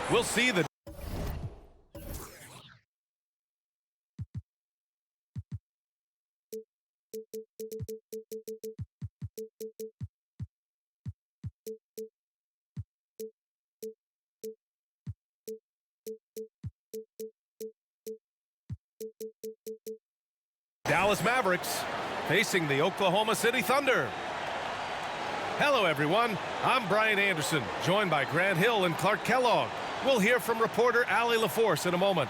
We'll see the Dallas Mavericks facing the Oklahoma City Thunder. Hello, everyone. I'm Brian Anderson, joined by Grant Hill and Clark Kellogg. We'll hear from reporter Allie LaForce in a moment.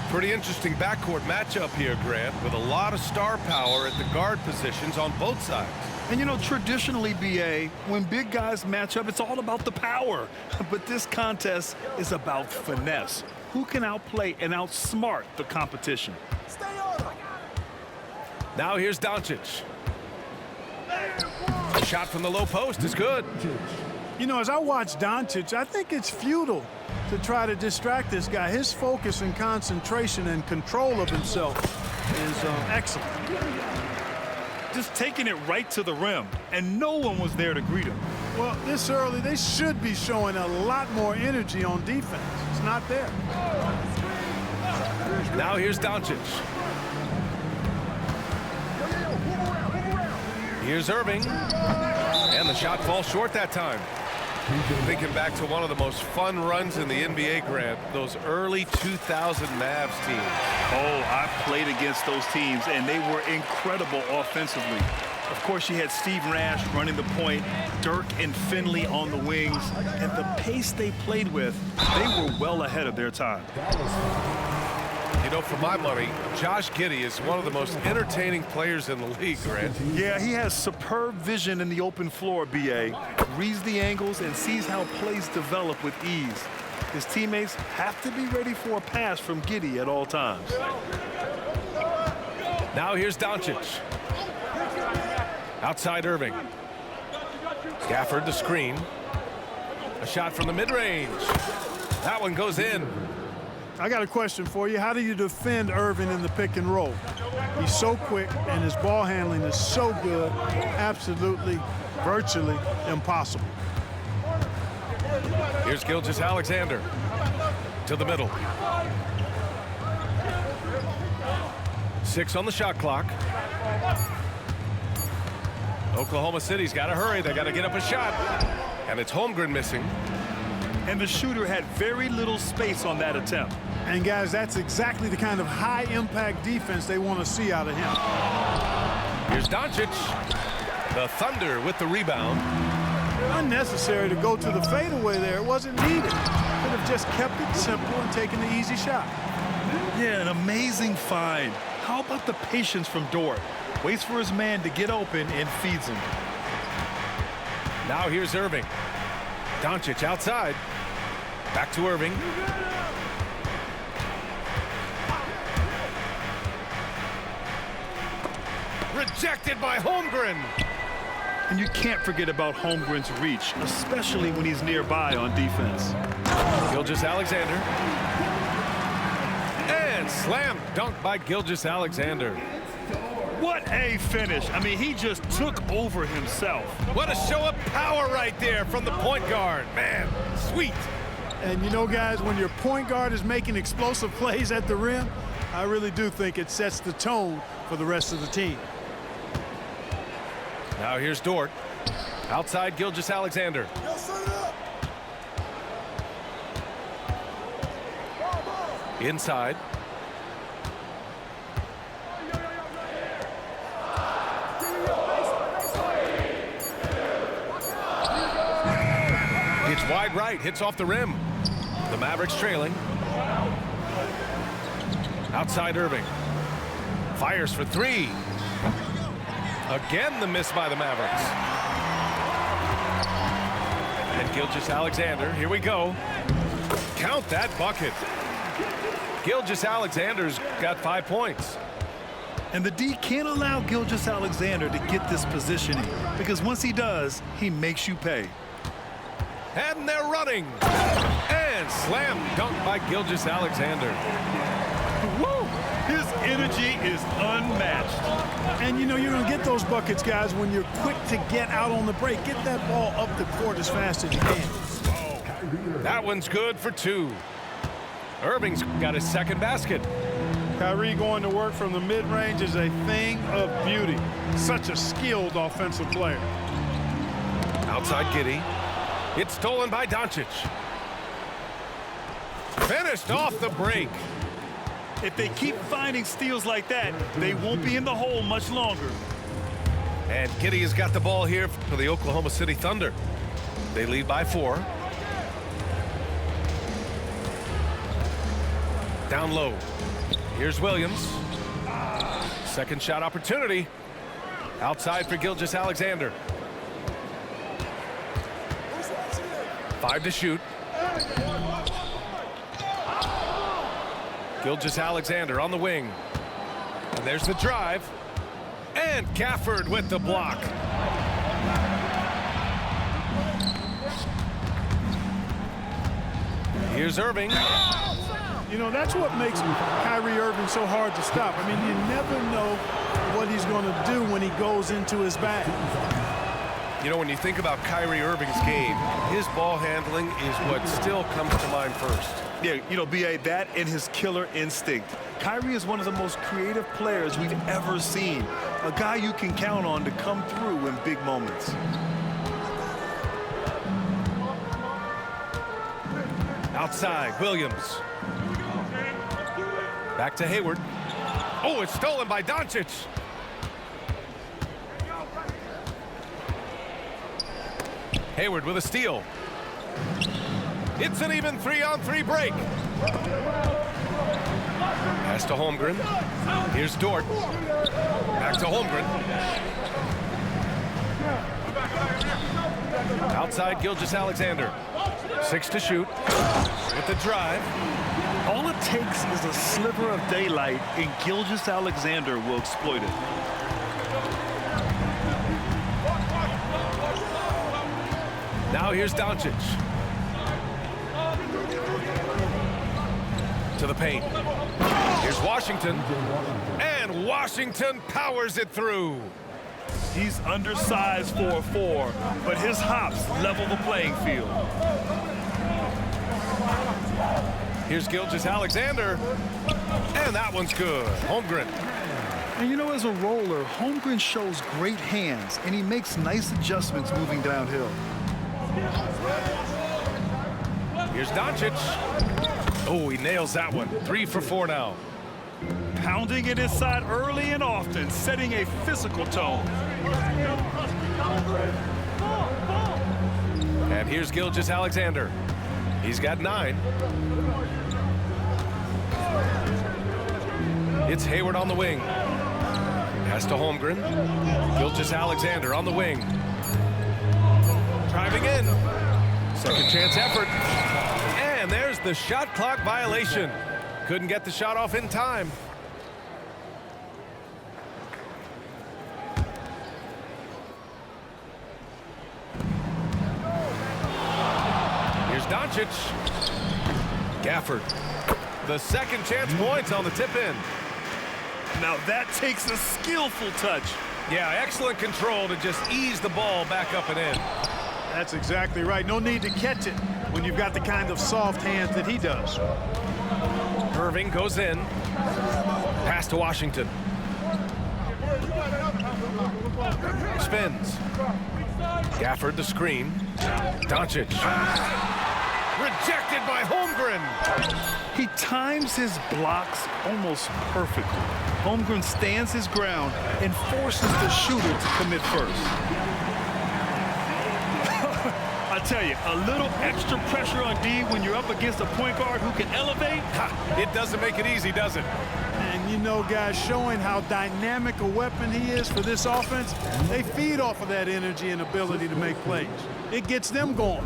Pretty interesting backcourt matchup here, Grant, with a lot of star power at the guard positions on both sides. And you know, traditionally, BA, when big guys match up, it's all about the power. But this contest is about finesse. Who can outplay and outsmart the competition? Stay on him. Now here's Doncic. The shot from the low post is good. You know, as I watch Doncic, I think it's futile to try to distract this guy. His focus and concentration and control of himself is excellent. Just taking it right to the rim, and no one was there to greet him. Well, this early, they should be showing a lot more energy on defense. It's not there. Now here's Doncic. Here's Irving. And the shot falls short that time. Thinking back to one of the most fun runs in the NBA, Grant, those early 2000 Mavs teams. Oh, I played against those teams, and they were incredible offensively. Of course, you had Steve Nash running the point, Dirk and Finley on the wings, and the pace they played with, they were well ahead of their time. You know, for my money, Josh Giddey is one of the most entertaining players in the league, Grant. Yeah, he has superb vision in the open floor, BA. Reads the angles and sees how plays develop with ease. His teammates have to be ready for a pass from Giddey at all times. Now here's Doncic. Outside Irving. Gafford the screen. A shot from the mid-range. That one goes in. I got a question for you. How do you defend Irving in the pick and roll? He's so quick, and his ball handling is so good, absolutely, virtually impossible. Here's Gilgeous-Alexander to the middle. 6 on the shot clock. Oklahoma City's got to hurry. They got to get up a shot. And it's Holmgren missing. And the shooter had very little space on that attempt. And, guys, that's exactly the kind of high-impact defense they want to see out of him. Here's Doncic. The Thunder with the rebound. Unnecessary to go to the fadeaway there. It wasn't needed. Could have just kept it simple and taken the easy shot. Yeah, an amazing find. How about the patience from Dort? Waits for his man to get open and feeds him. Now here's Irving. Doncic outside. Back to Irving. Rejected by Holmgren. And you can't forget about Holmgren's reach, especially when he's nearby on defense. Gilgeous-Alexander. And slam dunk by Gilgeous-Alexander. What a finish. I mean, he just took over himself. What a show of power right there from the point guard. Man, sweet. And you know, guys, when your point guard is making explosive plays at the rim, I really do think it sets the tone for the rest of the team. Now here's Dort. Outside Gilgeous-Alexander. Inside. It's wide right, hits off the rim. The Mavericks trailing. Outside Irving. Fires for three. Again, the miss by the Mavericks. And Gilgeous-Alexander, here we go. Count that bucket. Gilgeous-Alexander's got 5 points. And the D can't allow Gilgeous-Alexander to get this positioning, because once he does, he makes you pay. And they're running. And slam dunk by Gilgeous-Alexander. Woo! His energy is unmatched. And you know, you're going to get those buckets, guys, when you're quick to get out on the break. Get that ball up the court as fast as you can. That one's good for 2. Irving's got his second basket. Kyrie going to work from the mid-range is a thing of beauty. Such a skilled offensive player. Outside Giddey. It's stolen by Doncic. Finished off the break. If they keep finding steals like that, they won't be in the hole much longer. And Giddey has got the ball here for the Oklahoma City Thunder. They lead by 4. Down low. Here's Williams. Second shot opportunity. Outside for Gilgeous-Alexander. 5 to shoot. Gilgeous-Alexander on the wing. And there's the drive. And Gafford with the block. Here's Irving. You know, that's what makes Kyrie Irving so hard to stop. I mean, you never know what he's going to do when he goes into his bag. You know, when you think about Kyrie Irving's game, his ball handling is what still comes to mind first. Yeah, you know, B.A., that and his killer instinct. Kyrie is one of the most creative players we've ever seen. A guy you can count on to come through in big moments. Outside, Williams. Back to Hayward. Oh, it's stolen by Doncic. Hayward with a steal. It's an even 3-on-3 break. Pass to Holmgren. Here's Dort. Back to Holmgren. Outside Gilgeous-Alexander. 6 to shoot. With the drive. All it takes is a sliver of daylight, and Gilgeous-Alexander will exploit it. Now here's Doncic. To the paint. Here's Washington. And Washington powers it through. He's undersized for a 4, but his hops level the playing field. Here's Gilgeous-Alexander. And that one's good. Holmgren. And you know, as a roller, Holmgren shows great hands, and he makes nice adjustments moving downhill. Here's Doncic. Oh, he nails that one. 3 for 4 now. Pounding it inside early and often, setting a physical tone. And here's Gilgeous-Alexander. He's got 9. It's Hayward on the wing. Has Pass to Holmgren. Gilgeous-Alexander on the wing. Driving in. Second chance effort. And there's the shot clock violation. Couldn't get the shot off in time. Here's Doncic. Gafford. The second chance points on the tip in. Now that takes a skillful touch. Yeah, excellent control to just ease the ball back up and in. That's exactly right. No need to catch it when you've got the kind of soft hands that he does. Irving goes in. Pass to Washington. Spins. Gafford the screen. Doncic. Rejected by Holmgren. He times his blocks almost perfectly. Holmgren stands his ground and forces the shooter to commit first. I tell you, a little extra pressure on D when you're up against a point guard who can elevate. It doesn't make it easy, does it? And you know, guys, showing how dynamic a weapon he is for this offense, they feed off of that energy and ability to make plays. It gets them going.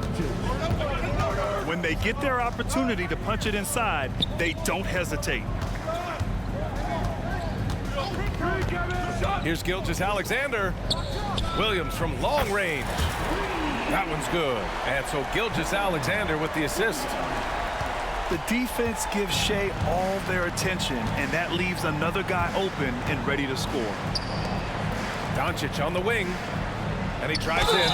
When they get their opportunity to punch it inside, they don't hesitate. Here's Gilgeous-Alexander. Williams from long range. That one's good. And so Gilgeous-Alexander with the assist. The defense gives Shea all their attention, and that leaves another guy open and ready to score. Doncic on the wing, and he drives in.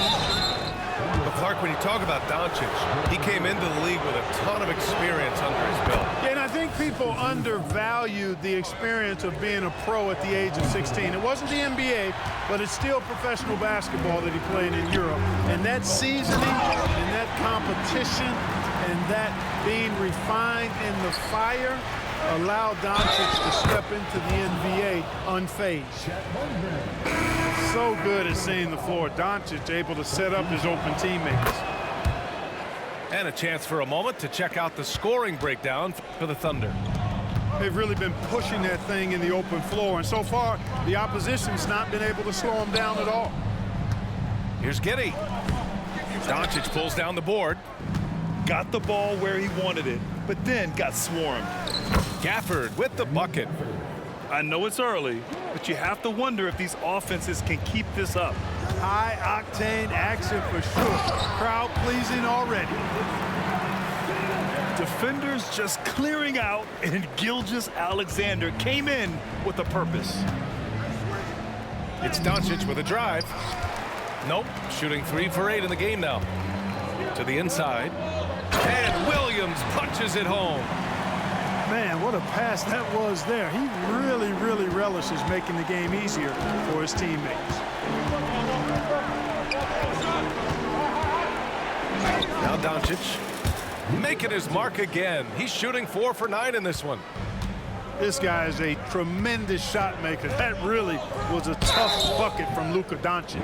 But Clark, when you talk about Doncic, he came into the league with a ton of experience under his belt. Yeah, and I think people undervalued the experience of being a pro at the age of 16. It wasn't the NBA, but it's still professional basketball that he played in Europe. And that seasoning and that competition and that being refined in the fire allowed Doncic to step into the NBA unfazed. So good at seeing the floor. Doncic able to set up his open teammates. And a chance for a moment to check out the scoring breakdown for the Thunder. They've really been pushing that thing in the open floor, and so far the opposition's not been able to slow them down at all. Here's Giddey. Doncic pulls down the board. Got the ball where he wanted it, but then got swarmed. Gafford with the bucket. I know it's early, but you have to wonder if these offenses can keep this up. High-octane action for sure. Crowd pleasing already. Defenders just clearing out, and Gilgeous-Alexander came in with a purpose. It's Doncic with a drive. Nope, shooting 3 for 8 in the game now. To the inside. And Williams punches it home. Man, what a pass that was there. He really, really relishes making the game easier for his teammates. Now Doncic making his mark again. He's shooting 4 for 9 in this one. This guy is a tremendous shot maker. That really was a tough bucket from Luka Doncic.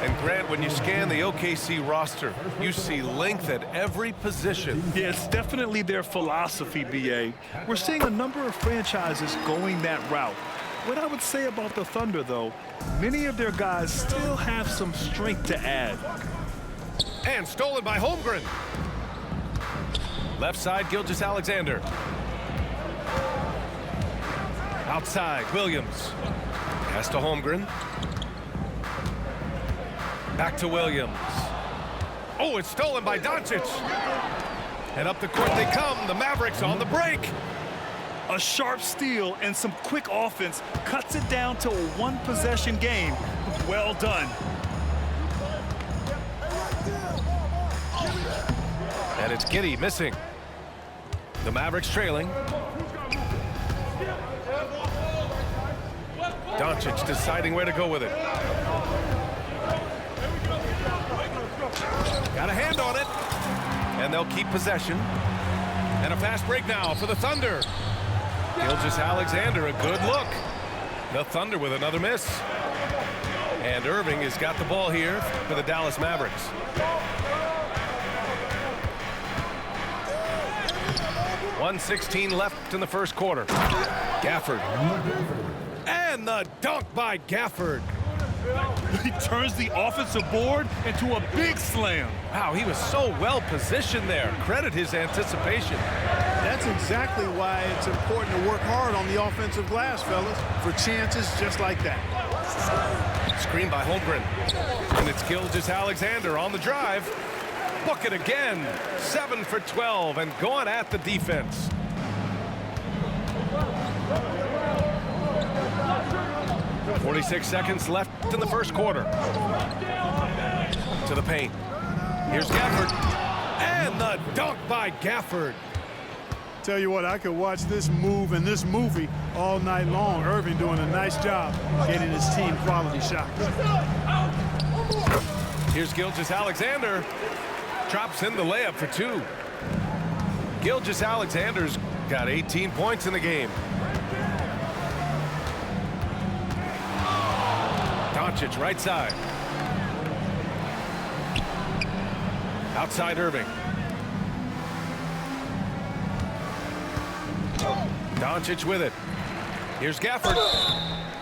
And Grant, when you scan the OKC roster, you see length at every position. Yeah, it's definitely their philosophy, BA. We're seeing a number of franchises going that route. What I would say about the Thunder, though, many of their guys still have some strength to add. And stolen by Holmgren. Left side, Gilgeous-Alexander. Outside, Williams. Pass to Holmgren. Back to Williams. Oh, it's stolen by Doncic. And up the court they come. The Mavericks on the break. A sharp steal and some quick offense cuts it down to a one-possession game. Well done. And it's Giddey missing. The Mavericks trailing. Doncic deciding where to go with it. Got a hand on it. And they'll keep possession. And a fast break now for the Thunder. Gilgeous-Alexander, a good look. The Thunder with another miss. And Irving has got the ball here for the Dallas Mavericks. .116 left in the first quarter. Gafford. And And the dunk by Gafford. He turns the offensive board into a big slam. Wow, he was so well positioned there. Credit his anticipation. That's exactly why it's important to work hard on the offensive glass, fellas, for chances just like that. Screen by Holmgren. And it's Gilgeous-Alexander on the drive. Book it again. 7 for 12 and going at the defense. .46 seconds left in the first quarter. To the paint. Here's Gafford. And the dunk by Gafford. Tell you what, I could watch this move and this movie all night long. Irving doing a nice job getting his team quality shots. Here's Gilgeous-Alexander. Drops in the layup for 2. Gilgeous-Alexander's got 18 points in the game. Doncic right side. Outside Irving. Doncic with it. Here's Gafford.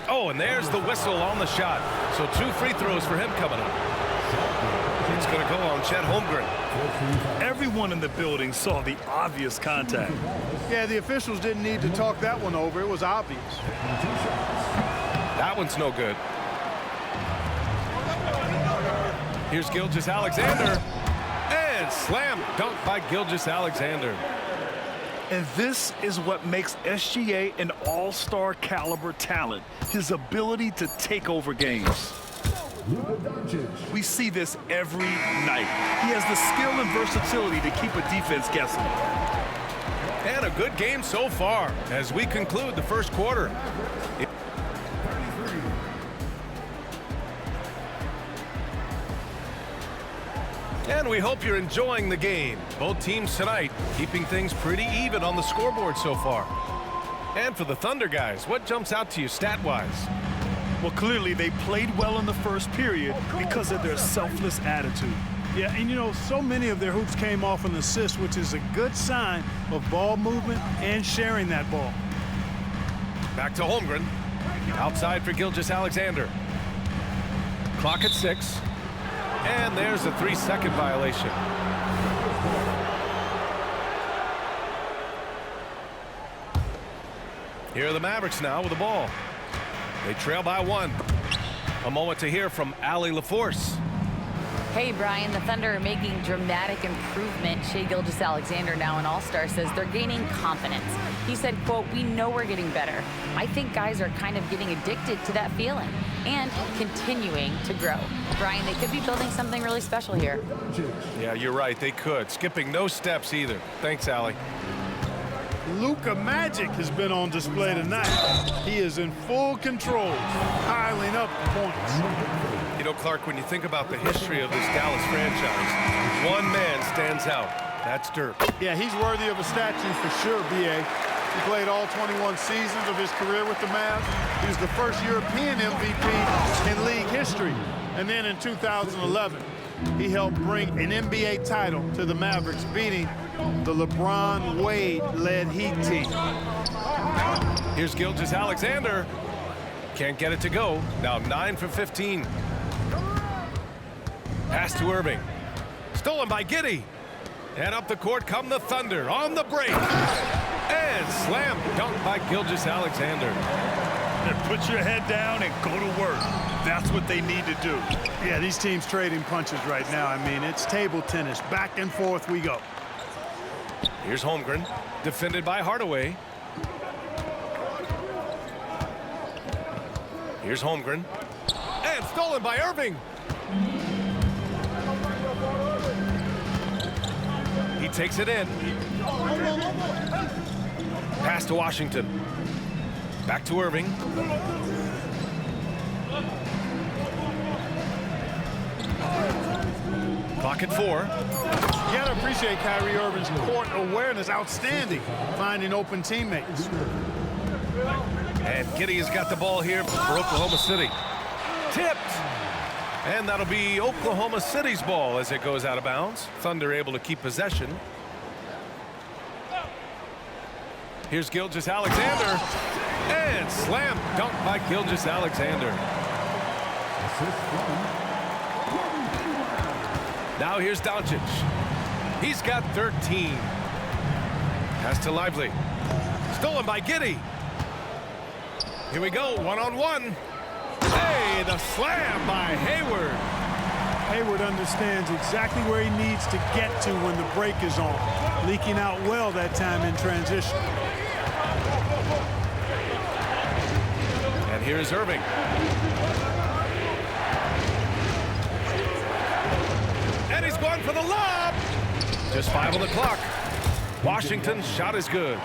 Oh, and there's the whistle on the shot. So 2 free throws for him coming up. It's going to go on Chet Holmgren. Everyone in the building saw the obvious contact. Yeah, the officials didn't need to talk that one over. It was obvious. That one's no good. Here's Gilgeous-Alexander. And slam dunk by Gilgeous-Alexander. And this is what makes SGA an all-star caliber talent, his ability to take over games. We see this every night. He has the skill and versatility to keep a defense guessing. And a good game so far as we conclude the first quarter. And we hope you're enjoying the game. Both teams tonight keeping things pretty even on the scoreboard so far. And for the Thunder guys, what jumps out to you stat-wise? Well, clearly they played well in the first period because of their selfless attitude. Yeah, and you know, so many of their hoops came off an assist, which is a good sign of ball movement and sharing that ball. Back to Holmgren. Outside for Gilgeous-Alexander. Clock at 6. And there's a 3-second violation. Here are the Mavericks now with the ball. They trail by 1. A moment to hear from Allie LaForce. Hey, Brian, the Thunder are making dramatic improvement. Shai Gilgeous-Alexander, now an all-star, says they're gaining confidence. He said, quote, "We know we're getting better. I think guys are kind of getting addicted to that feeling and continuing to grow." Brian, they could be building something really special here. Yeah, you're right. They could. Skipping no steps either. Thanks, Allie. Luka Magic has been on display tonight. He is in full control, piling up points. You know, Clark, when you think about the history of this Dallas franchise, one man stands out. That's Dirk. Yeah, he's worthy of a statue for sure, B.A. He played all 21 seasons of his career with the Mavs. He was the first European MVP in league history. And then in 2011, he helped bring an NBA title to the Mavericks, beating the LeBron Wade-led Heat team. Here's Gilgeous-Alexander. Can't get it to go. Now 9 for 15. Pass to Irving. Stolen by Giddey. And up the court come the Thunder on the break. And slam dunk by Gilgeous-Alexander. And put your head down and go to work. That's what they need to do. Yeah, these teams trading punches right now. I mean, it's table tennis. Back and forth we go. Here's Holmgren, defended by Hardaway. Here's Holmgren. And stolen by Irving. He takes it in. Pass to Washington. Back to Irving. Clock at 4. You gotta appreciate Kyrie Irving's court awareness. Outstanding, finding open teammates. And Giddey has got the ball here for Oklahoma City. Tipped. And that'll be Oklahoma City's ball as it goes out of bounds. Thunder able to keep possession. Here's Gilgeous-Alexander. And slam dunk by Gilgeous-Alexander. Now here's Doncic. He's got 13. Pass to Lively. Stolen by Giddey. Here we go, one-on-one. Hey, the slam by Hayward. Hayward understands exactly where he needs to get to when the break is on. Leaking out well that time in transition. And here's Irving. And he's going for the lob. Just 5 on the clock. Washington's shot is good.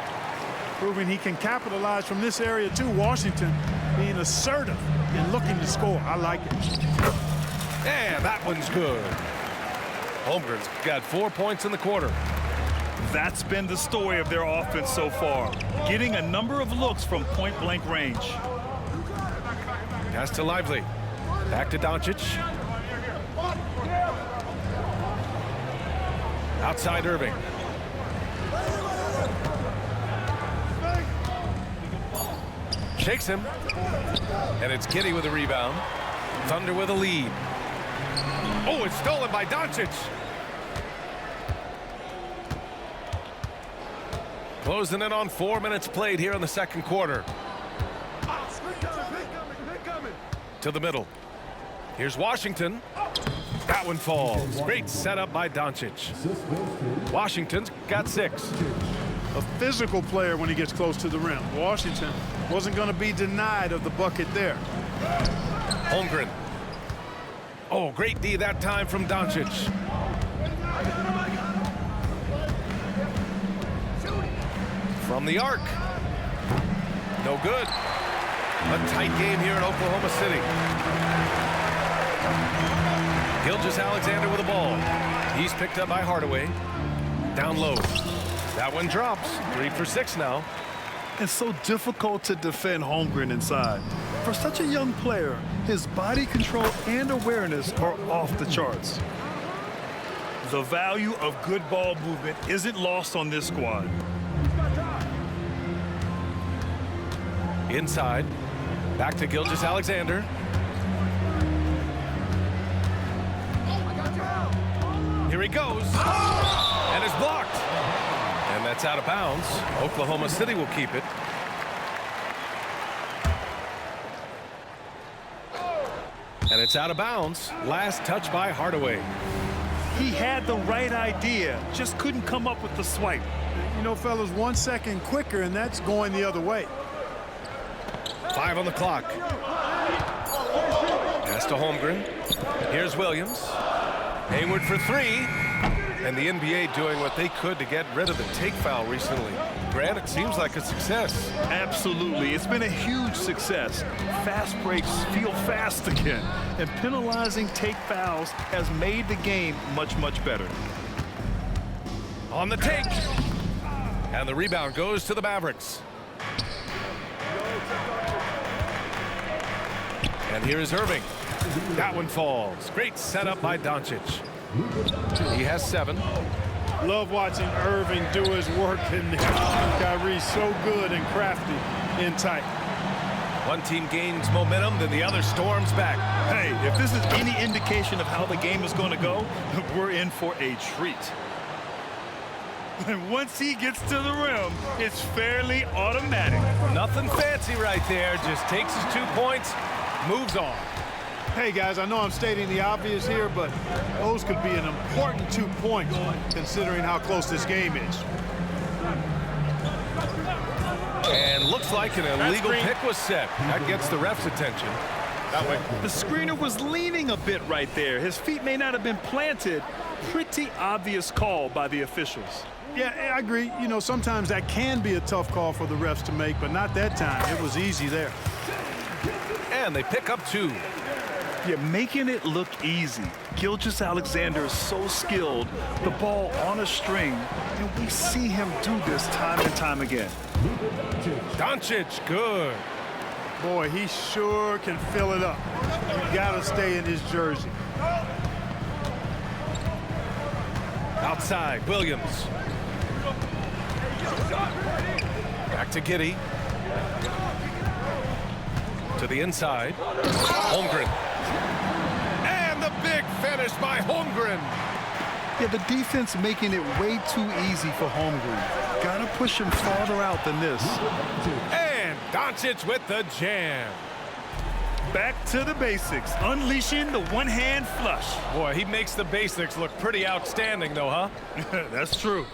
Proving he can capitalize from this area too. Washington being assertive and looking to score. I like it. And that one's good. Holmgren's got 4 points in the quarter. That's been the story of their offense so far, getting a number of looks from point-blank range. Pass to Lively. Back to Doncic. Outside Irving. Shakes him. And it's Giddey with a rebound. Thunder with a lead. Oh, it's stolen by Doncic. Closing in on 4 minutes played here in the second quarter. To the middle. Here's Washington. That one falls. Great setup by Doncic. Washington's got 6. A physical player when he gets close to the rim. Washington wasn't going to be denied of the bucket there. Holmgren. Oh, great D that time from Doncic. From the arc. No good. A tight game here in Oklahoma City. Gilgeous-Alexander with the ball. He's picked up by Hardaway. Down low. That one drops. 3 for 6 now. It's so difficult to defend Holmgren inside. For such a young player, his body control and awareness are off the charts. The value of good ball movement isn't lost on this squad. Inside. Back to Gilgeous-Alexander. Here he goes. And it's blocked. And that's out of bounds. Oklahoma City will keep it. And it's out of bounds. Last touch by Hardaway. He had the right idea, just couldn't come up with the swipe. You know, fellas, 1 second quicker, and that's going the other way. 5 on the clock. Pass to Holmgren. Here's Williams. Hayward for 3. And the NBA doing what they could to get rid of the take foul recently. Grant, it seems like a success. Absolutely. It's been a huge success. Fast breaks feel fast again. And penalizing take fouls has made the game much, much better. On the take. And the rebound goes to the Mavericks. And here is Irving. That one falls. Great setup by Doncic. He has 7. Love watching Irving do his work in there. Kyrie's so good and crafty in tight. One team gains momentum, then the other storms back. Hey, if this is any indication of how the game is going to go, we're in for a treat. And once he gets to the rim, it's fairly automatic. Nothing fancy right there. Just takes his 2 points, moves on. Hey, guys, I know I'm stating the obvious here, but those could be an important 2 points considering how close this game is. And looks like an illegal pick was set. That gets the ref's attention. That way. The screener was leaning a bit right there. His feet may not have been planted. Pretty obvious call by the officials. Yeah, I agree. You know, sometimes that can be a tough call for the refs to make, but not that time. It was easy there. And they pick up 2. Yeah, making it look easy. Gilgeous-Alexander is so skilled, the ball on a string, and we see him do this time and time again. Doncic, good. Boy, he sure can fill it up. You gotta stay in his jersey. Outside, Williams. Back Back to Giddey. To the inside. Holmgren. And the big finish by Holmgren. Yeah, the defense making it way too easy for Holmgren. Gotta push him farther out than this. And Doncic with the jam. Back to the basics, unleashing the one-hand flush. Boy, he makes the basics look pretty outstanding, though, huh? That's true.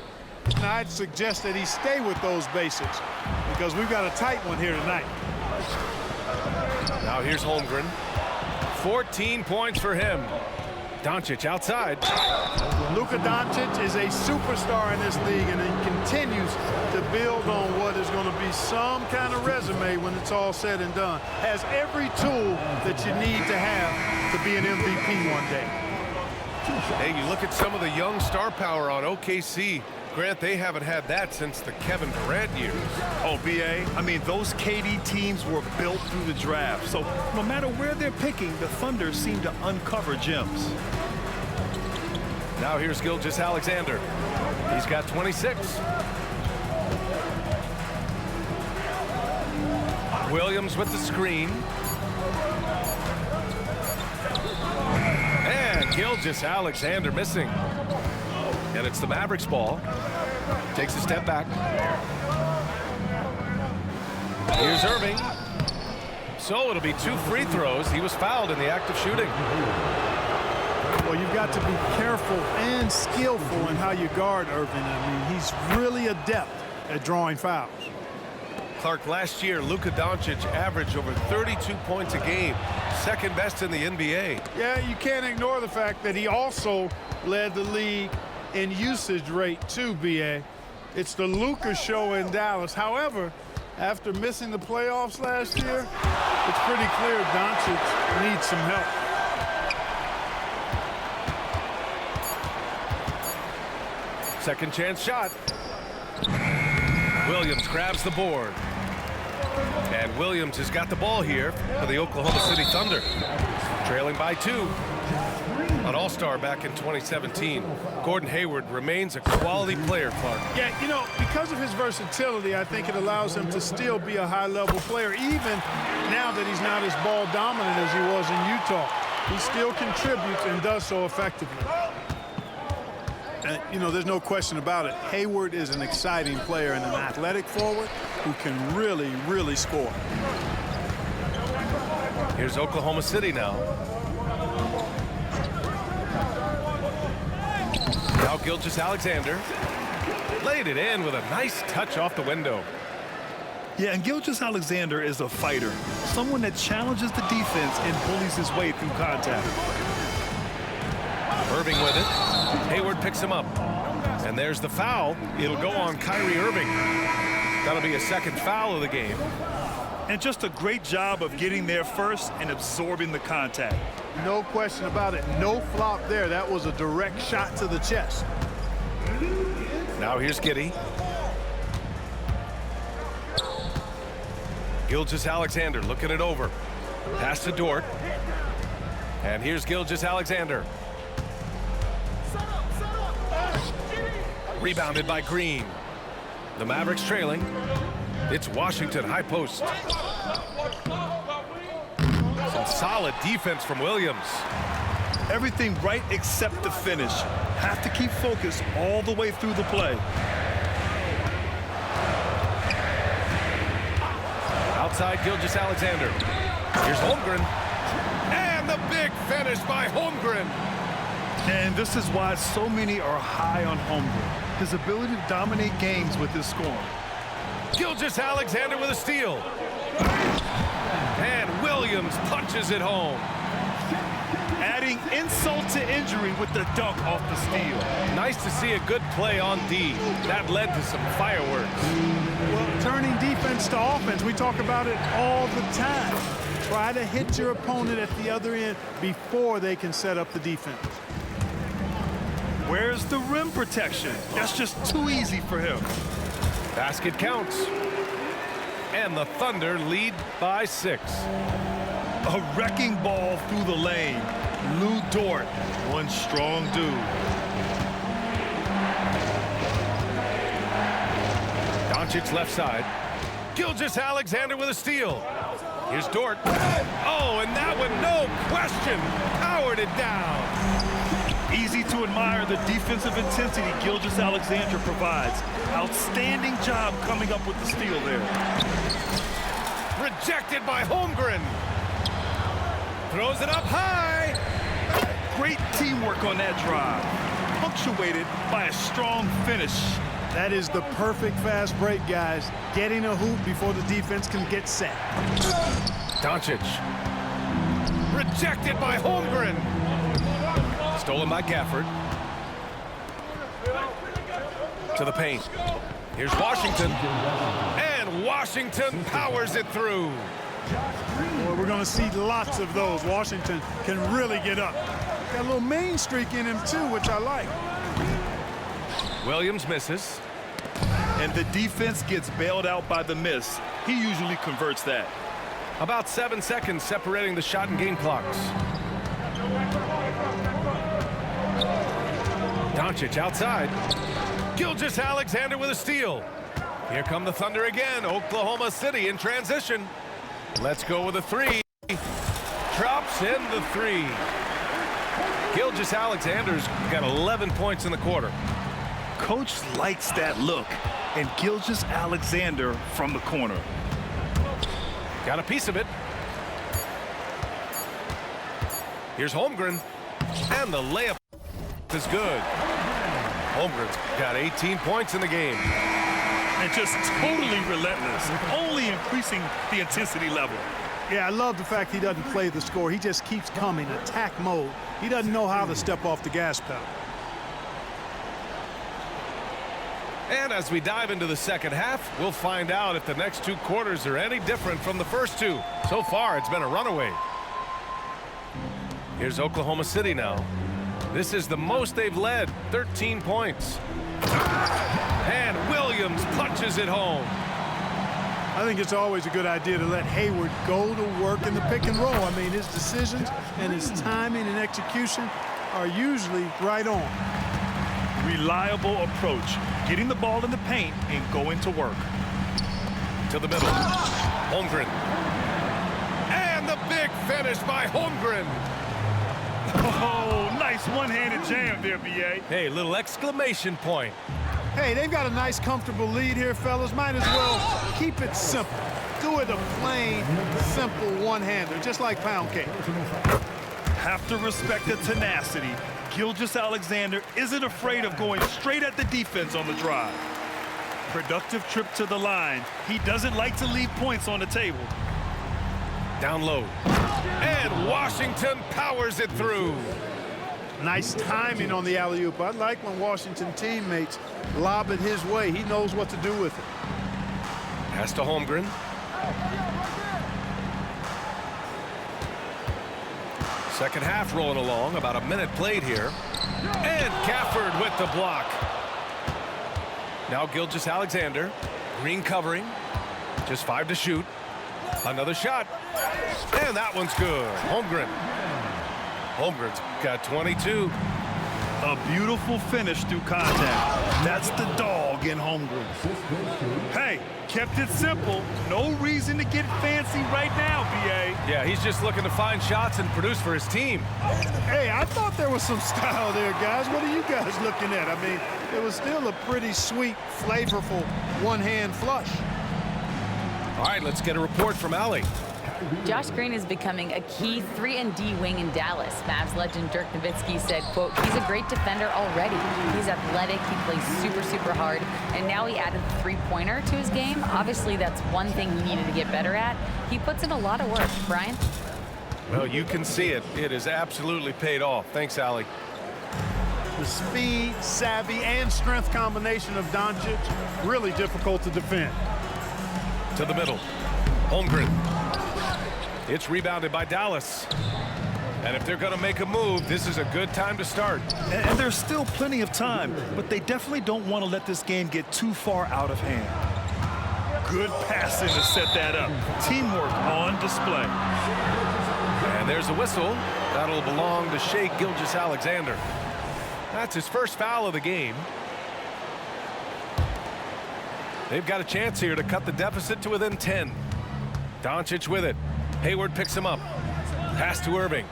Now, I'd suggest that he stay with those basics because we've got a tight one here tonight. Now here's Holmgren. 14 points for him. Doncic outside. Luka Doncic is a superstar in this league, and he continues to build on what is going to be some kind of resume when it's all said and done. Has every tool that you need to have to be an MVP one day. Hey, you look at some of the young star power on OKC. Grant, they haven't had that since the Kevin Durant years. Oh, B.A., I mean, those KD teams were built through the draft. So no matter where they're picking, the Thunder seem to uncover gems. Now here's Gilgeous-Alexander. He's got 26. Williams with the screen. And Gilgeous-Alexander missing. And it's the Mavericks ball. Takes a step back. Here's Irving. So it'll be 2 free throws. He was fouled in the act of shooting. Well, you've got to be careful and skillful in how you guard Irving. I mean, he's really adept at drawing fouls. Clark, last year, Luka Doncic averaged over 32 points a game. Second best in the NBA. Yeah, you can't ignore the fact that he also led the league in usage rate too, B.A. It's the Luka show in Dallas. However, after missing the playoffs last year, it's pretty clear Doncic needs some help. Second chance shot. Williams grabs the board. And Williams has got the ball here for the Oklahoma City Thunder. Trailing by 2. An all-star back in 2017. Gordon Hayward remains a quality player, Clark. Yeah, you know, because of his versatility, I think it allows him to still be a high-level player, even now that he's not as ball dominant as he was in Utah. He still contributes and does so effectively. And, you know, there's no question about it. Hayward is an exciting player and an athletic forward who can really, really score. Here's Oklahoma City now. Now Gilgeous-Alexander laid it in with a nice touch off the window. Yeah, and Gilgeous-Alexander is a fighter, someone that challenges the defense and bullies his way through contact. Irving with it. Hayward picks him up. And there's the foul. It'll go on Kyrie Irving. That'll be a second foul of the game. And just a great job of getting there first and absorbing the contact. No question about it. No flop there. That was a direct shot to the chest. Now here's Giddey. Gilgeous-Alexander looking it over. Pass to Dort. And here's Gilgeous-Alexander. Rebounded by Green. The Mavericks trailing. It's Washington high post. Some solid defense from Williams. Everything right except the finish. Have to keep focused all the way through the play. Outside Gilgeous-Alexander. Here's Holmgren. And the big finish by Holmgren. And this is why so many are high on Holmgren. His ability to dominate games with his scoring. Gilgeous-Alexander with a steal. And Williams punches it home. Adding insult to injury with the dunk off the steal. Nice to see a good play on D. That led to some fireworks. Well, turning defense to offense, we talk about it all the time. Try to hit your opponent at the other end before they can set up the defense. Where's the rim protection? That's just too easy for him. Basket counts. And the Thunder lead by 6. A wrecking ball through the lane. Lou Dort, one strong dude. Doncic left side. Gilgeous-Alexander with a steal. Here's Dort. Oh, and that one, no question, powered it down. Easy to admire the defensive intensity Gilgeous-Alexander provides. Outstanding job coming up with the steal there. Rejected by Holmgren. Throws it up high. Great teamwork on that drive. Punctuated by a strong finish. That is the perfect fast break, guys. Getting a hoop before the defense can get set. Doncic. Rejected by Holmgren. Stolen by Gafford. To the paint. Here's Washington. And Washington powers it through. Boy, we're going to see lots of those. Washington can really get up. Got a little main streak in him, too, which I like. Williams misses. And the defense gets bailed out by the miss. He usually converts that. About 7 seconds separating the shot and game clocks. Doncic outside. Gilgeous-Alexander with a steal. Here come the Thunder again. Oklahoma City in transition. Let's go with a three. Drops in the three. Gilgeous-Alexander's got 11 points in the quarter. Coach likes that look. And Gilgeous-Alexander from the corner. Got a piece of it. Here's Holmgren. And the layup is good. Holmgren's got 18 points in the game. And just totally relentless. Only increasing the intensity level. Yeah, I love the fact he doesn't play the score. He just keeps coming, attack mode. He doesn't know how to step off the gas pedal. And as we dive into the second half, we'll find out if the next two quarters are any different from the first two. So far, it's been a runaway. Here's Oklahoma City now. This is the most they've led, 13 points. And Williams punches it home. I think it's always a good idea to let Hayward go to work in the pick and roll. I mean, his decisions and his timing and execution are usually right on. Reliable approach. Getting the ball in the paint and going to work. To the middle. Holmgren. And the big finish by Holmgren. Oh, nice one-handed jam there, B.A. Hey, little exclamation point. Hey, they've got a nice, comfortable lead here, fellas. Might as well keep it simple. Do it a plain, simple one-hander, just like pound cake. Have to respect the tenacity. Gilgeous-Alexander isn't afraid of going straight at the defense on the drive. Productive trip to the line. He doesn't like to leave points on the table. Down low. And Washington powers it through. Nice timing on the alley-oop. I like when Washington teammates lob it his way. He knows what to do with it. Pass to Holmgren. Second half rolling along, about a minute played here. And Gafford with the block. Now Gilgeous-Alexander, green covering, just 5 to shoot. Another shot, and that one's good. Holmgren. Holmgren's got 22. A beautiful finish through contact. That's the dog in Holmgren. Hey, kept it simple. No reason to get fancy right now, B.A. Yeah, he's just looking to find shots and produce for his team. Hey, I thought there was some style there, guys. What are you guys looking at? I mean, it was still a pretty sweet, flavorful one-hand flush. All right, let's get a report from Allie. Josh Green is becoming a key 3-and-D wing in Dallas. Mavs legend Dirk Nowitzki said, quote, he's a great defender already. He's athletic, he plays super, super hard, and now he added the three-pointer to his game. Obviously, that's one thing he needed to get better at. He puts in a lot of work. Brian? Well, you can see it. It has absolutely paid off. Thanks, Allie. The speed, savvy, and strength combination of Doncic, really difficult to defend. To the middle. Holmgren. It's rebounded by Dallas. And if they're going to make a move, this is a good time to start. And there's still plenty of time, but they definitely don't want to let this game get too far out of hand. Good passing to set that up. Teamwork on display. And there's a whistle. That'll belong to Shai Gilgeous-Alexander. That's his first foul of the game. They've got a chance here to cut the deficit to within 10. Doncic with it. Hayward picks him up. Pass to Irving.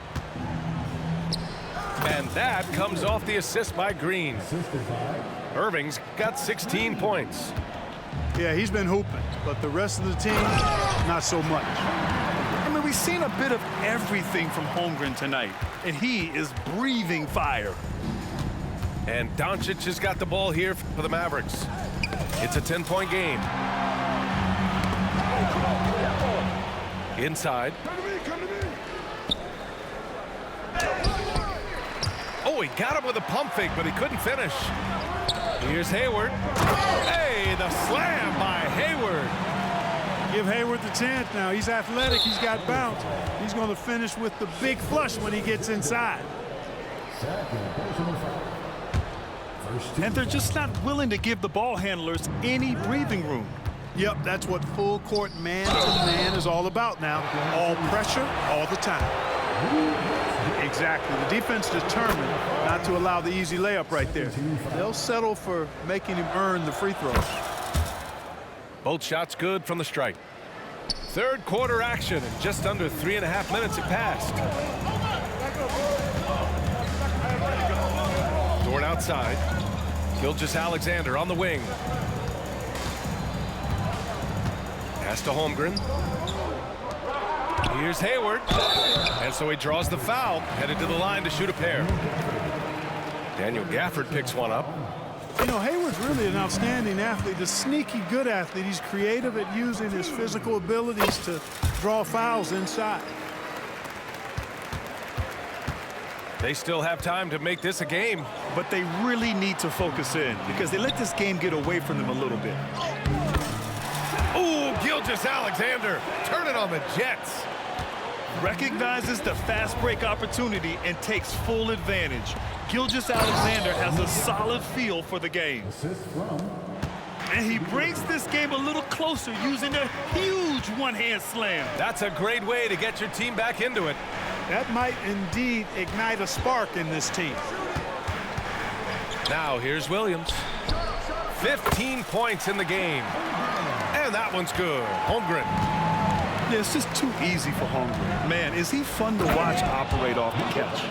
And that comes off the assist by Green. Irving's got 16 points. Yeah, he's been hooping, but the rest of the team, not so much. I mean, we've seen a bit of everything from Holmgren tonight, and he is breathing fire. And Doncic has got the ball here for the Mavericks. It's a 10-point game. Inside. Oh, he got him with a pump fake, but he couldn't finish. Here's Hayward. Hey, the slam by Hayward. Give Hayward the chance now. He's athletic. He's got bounce. He's going to finish with the big flush when he gets inside. And they're just not willing to give the ball handlers any breathing room. Yep, that's what full court man-to-man is all about now. All pressure, all the time. Exactly. The defense determined not to allow the easy layup right there. They'll settle for making him earn the free throws. Both shots good from the strike. Third quarter action, and just under 3.5 minutes have passed. Dort outside. Gilgeous-Alexander on the wing. Pass to Holmgren. Here's Hayward. And so he draws the foul, headed to the line to shoot a pair. Daniel Gafford picks one up. You know, Hayward's really an outstanding athlete, a sneaky good athlete. He's creative at using his physical abilities to draw fouls inside. They still have time to make this a game. But they really need to focus in because they let this game get away from them a little bit. Ooh, Gilgeous-Alexander turning on the Jets. Recognizes the fast break opportunity and takes full advantage. Gilgeous-Alexander has a solid feel for the game. And he brings this game a little closer using a huge one-hand slam. That's a great way to get your team back into it. That might indeed ignite a spark in this team. Now here's Williams. 15 points in the game. And that one's good. Holmgren. Yeah, it's just too easy for Holmgren. Man, is he fun to watch operate off the catch.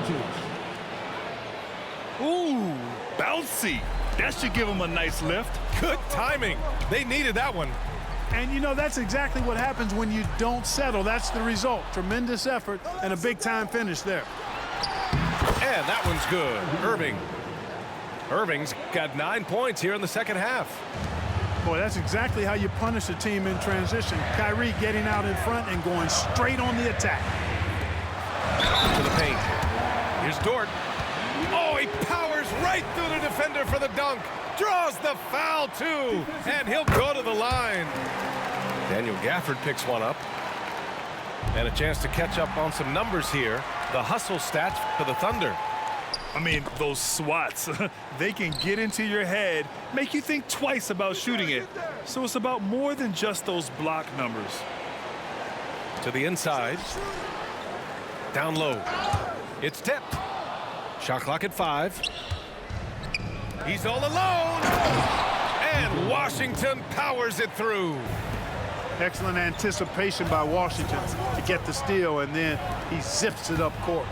Ooh, bouncy. That should give him a nice lift. Good timing. They needed that one. And, you know, that's exactly what happens when you don't settle. That's the result. Tremendous effort and a big-time finish there. And that one's good. Irving. Irving's got 9 points here in the second half. Boy, that's exactly how you punish a team in transition. Kyrie getting out in front and going straight on the attack. To the paint. Here's Dort. Oh, he powers right through the defender for the dunk. Draws the foul, too. And he'll go to the line. Daniel Gafford picks one up. And a chance to catch up on some numbers here. The hustle stats for the Thunder. I mean, those swats, they can get into your head, make you think twice about shooting it. So it's about more than just those block numbers. To the inside. Down low. It's tipped. Shot clock at 5. He's all alone. And Washington powers it through. Excellent anticipation by Washington to get the steal, and then he zips it up court.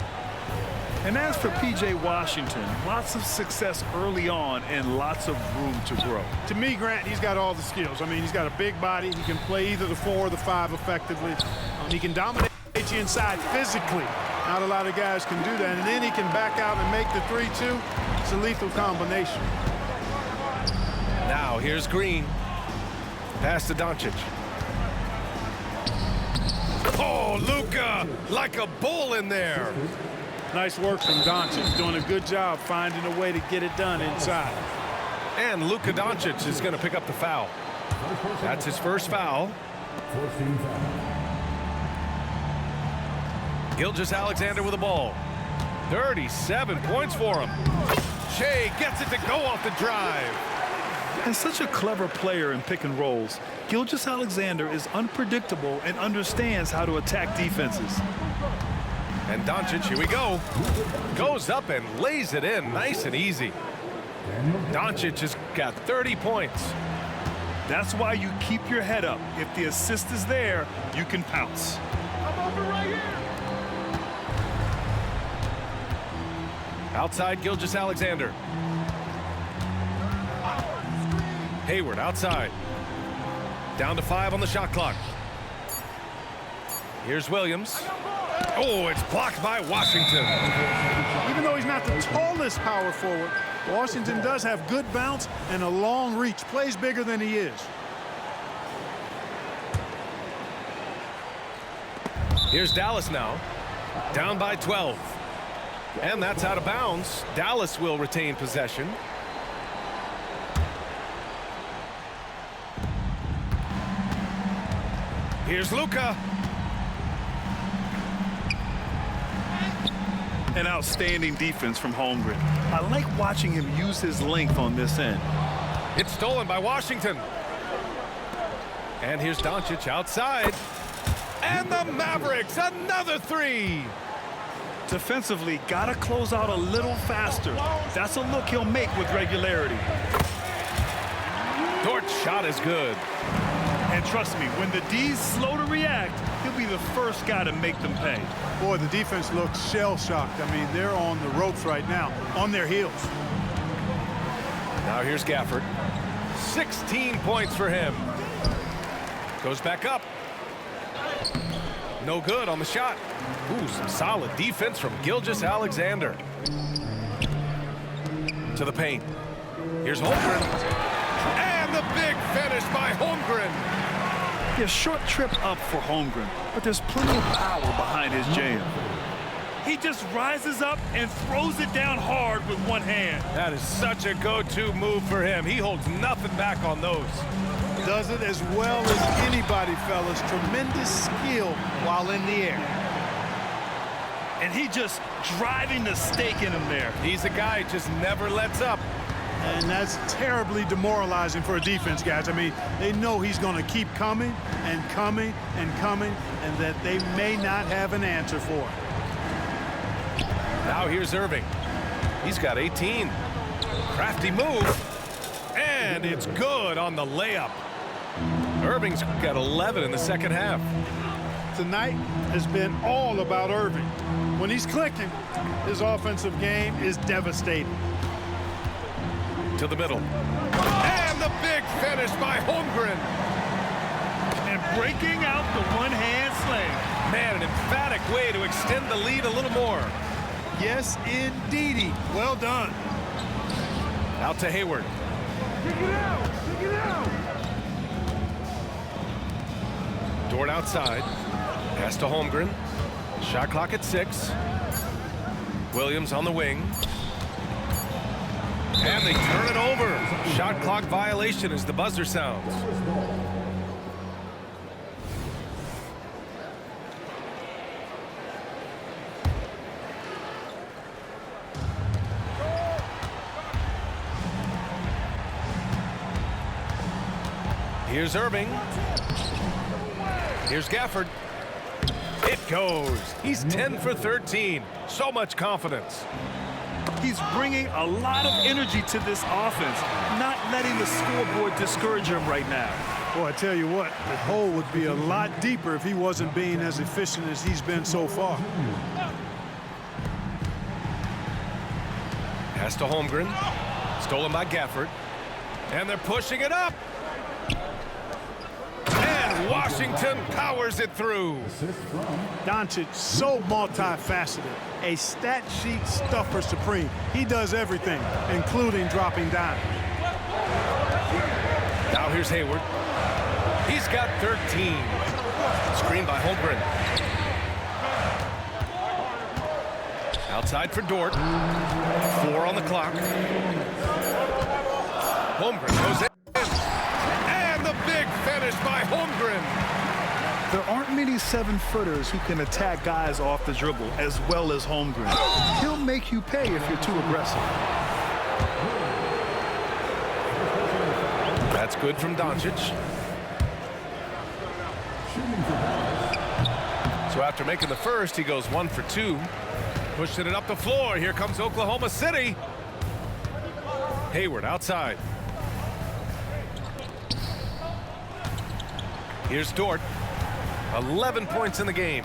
And as for P.J. Washington, lots of success early on and lots of room to grow. To me, Grant, he's got all the skills. I mean, he's got a big body. He can play either the 4 or the 5 effectively. He can dominate you inside physically. Not a lot of guys can do that. And then he can back out and make the 3-2. It's a lethal combination. Now here's Green. Pass to Doncic. Oh, Luka, like a bull in there. Nice work from Doncic, doing a good job finding a way to get it done inside. And Luka Doncic is going to pick up the foul. That's his first foul. Gilgeous-Alexander with the ball. 37 points for him. Shea gets it to go off the drive. And such a clever player in pick and rolls, Gilgeous-Alexander is unpredictable and understands how to attack defenses. And Doncic, here we go. Goes up and lays it in nice and easy. Doncic has got 30 points. That's why you keep your head up. If the assist is there, you can pounce. Outside, Gilgeous-Alexander. Hayward outside. Down to 5 on the shot clock. Here's Williams. Oh, it's blocked by Washington. Even though he's not the tallest power forward, Washington does have good bounce and a long reach. Plays bigger than he is. Here's Dallas now. Down by 12. And that's out of bounds. Dallas will retain possession. Here's Luka. An outstanding defense from Holmgren. I like watching him use his length on this end. It's stolen by Washington. And here's Doncic outside. And the Mavericks, another 3. Defensively, gotta close out a little faster. That's a look he'll make with regularity. Dort's shot is good. And trust me, when the D's slow to react, he'll be the first guy to make them pay. Boy, the defense looks shell-shocked. I mean, they're on the ropes right now, on their heels. Now here's Gafford. 16 points for him. Goes back up. No good on the shot. Ooh, some solid defense from Gilgeous-Alexander. To the paint. Here's Holmgren. And the big finish by Holmgren. A short trip up for Holmgren, but there's plenty of power behind his jam. He just rises up and throws it down hard with one hand. That is such a go-to move for him. He holds nothing back on those. Does it as well as anybody, fellas. Tremendous skill while in the air. And he just driving the stake in him there. He's a guy who just never lets up. And that's terribly demoralizing for a defense, guys. I mean, they know he's going to keep coming and coming and coming, and that they may not have an answer for it. Now here's Irving. He's got 18. Crafty move. And it's good on the layup. Irving's got 11 in the second half. Tonight has been all about Irving. When he's clicking, his offensive game is devastating. To the middle. And the big finish by Holmgren. And breaking out the one-hand slam. Man, an emphatic way to extend the lead a little more. Yes, indeedy. Well done. Out to Hayward. Kick it out. Kick it out. Dort outside. Pass to Holmgren. Shot clock at 6. Williams on the wing. And they turn it over. Shot clock violation as the buzzer sounds. Here's Irving. Here's Gafford. It goes. He's 10 for 13. So much confidence. He's bringing a lot of energy to this offense, not letting the scoreboard discourage him right now. Boy, I tell you what, the hole would be a lot deeper if he wasn't being as efficient as he's been so far. Pass to Holmgren. Stolen by Gafford. And they're pushing it up. And Washington powers it through. Doncic, so multifaceted. A stat sheet stuffer supreme. He does everything, including dropping dimes. Now here's Hayward. He's got 13. Screen by Holmgren. Outside for Dort. 4 on the clock. Holmgren goes in. And the big finish by Holmgren. There aren't many 7-footers who can attack guys off the dribble as well as Holmgren. He'll make you pay if you're too aggressive. That's good from Doncic. So after making the first, he goes 1 for 2. Pushing it up the floor. Here comes Oklahoma City. Hayward outside. Here's Dort. 11 points in the game.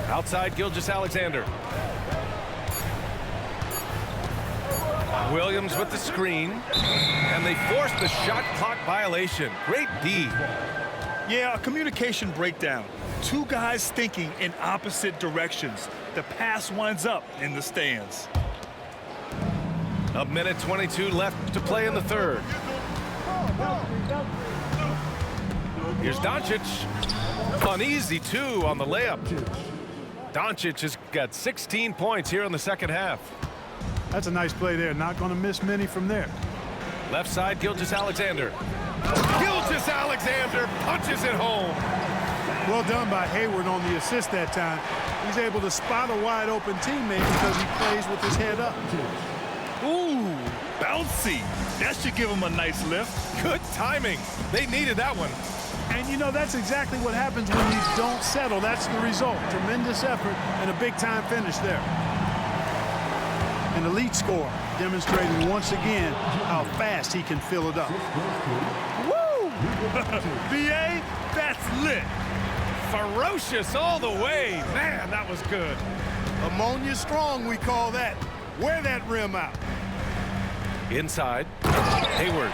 Outside Gilgeous-Alexander. Williams with the screen. And they forced the shot clock violation. Great D. Yeah, a communication breakdown. Two guys thinking in opposite directions. The pass winds up in the stands. A minute 22 left to play in the third. Here's Doncic. Uneasy two on the layup. Doncic has got 16 points here in the second half. That's a nice play there. Not going to miss many from there. Left side, Gilgeous-Alexander. Gilgeous-Alexander punches it home. Well done by Hayward on the assist that time. He's able to spot a wide open teammate because he plays with his head up. Ooh, bouncy. That should give him a nice lift. Good timing. They needed that one. And, you know, that's exactly what happens when you don't settle. That's the result. Tremendous effort and a big-time finish there. An elite score, demonstrating once again how fast he can fill it up. Woo! BA, that's lit. Ferocious all the way. Man, that was good. Ammonia strong, we call that. Wear that rim out. Inside, Hayward.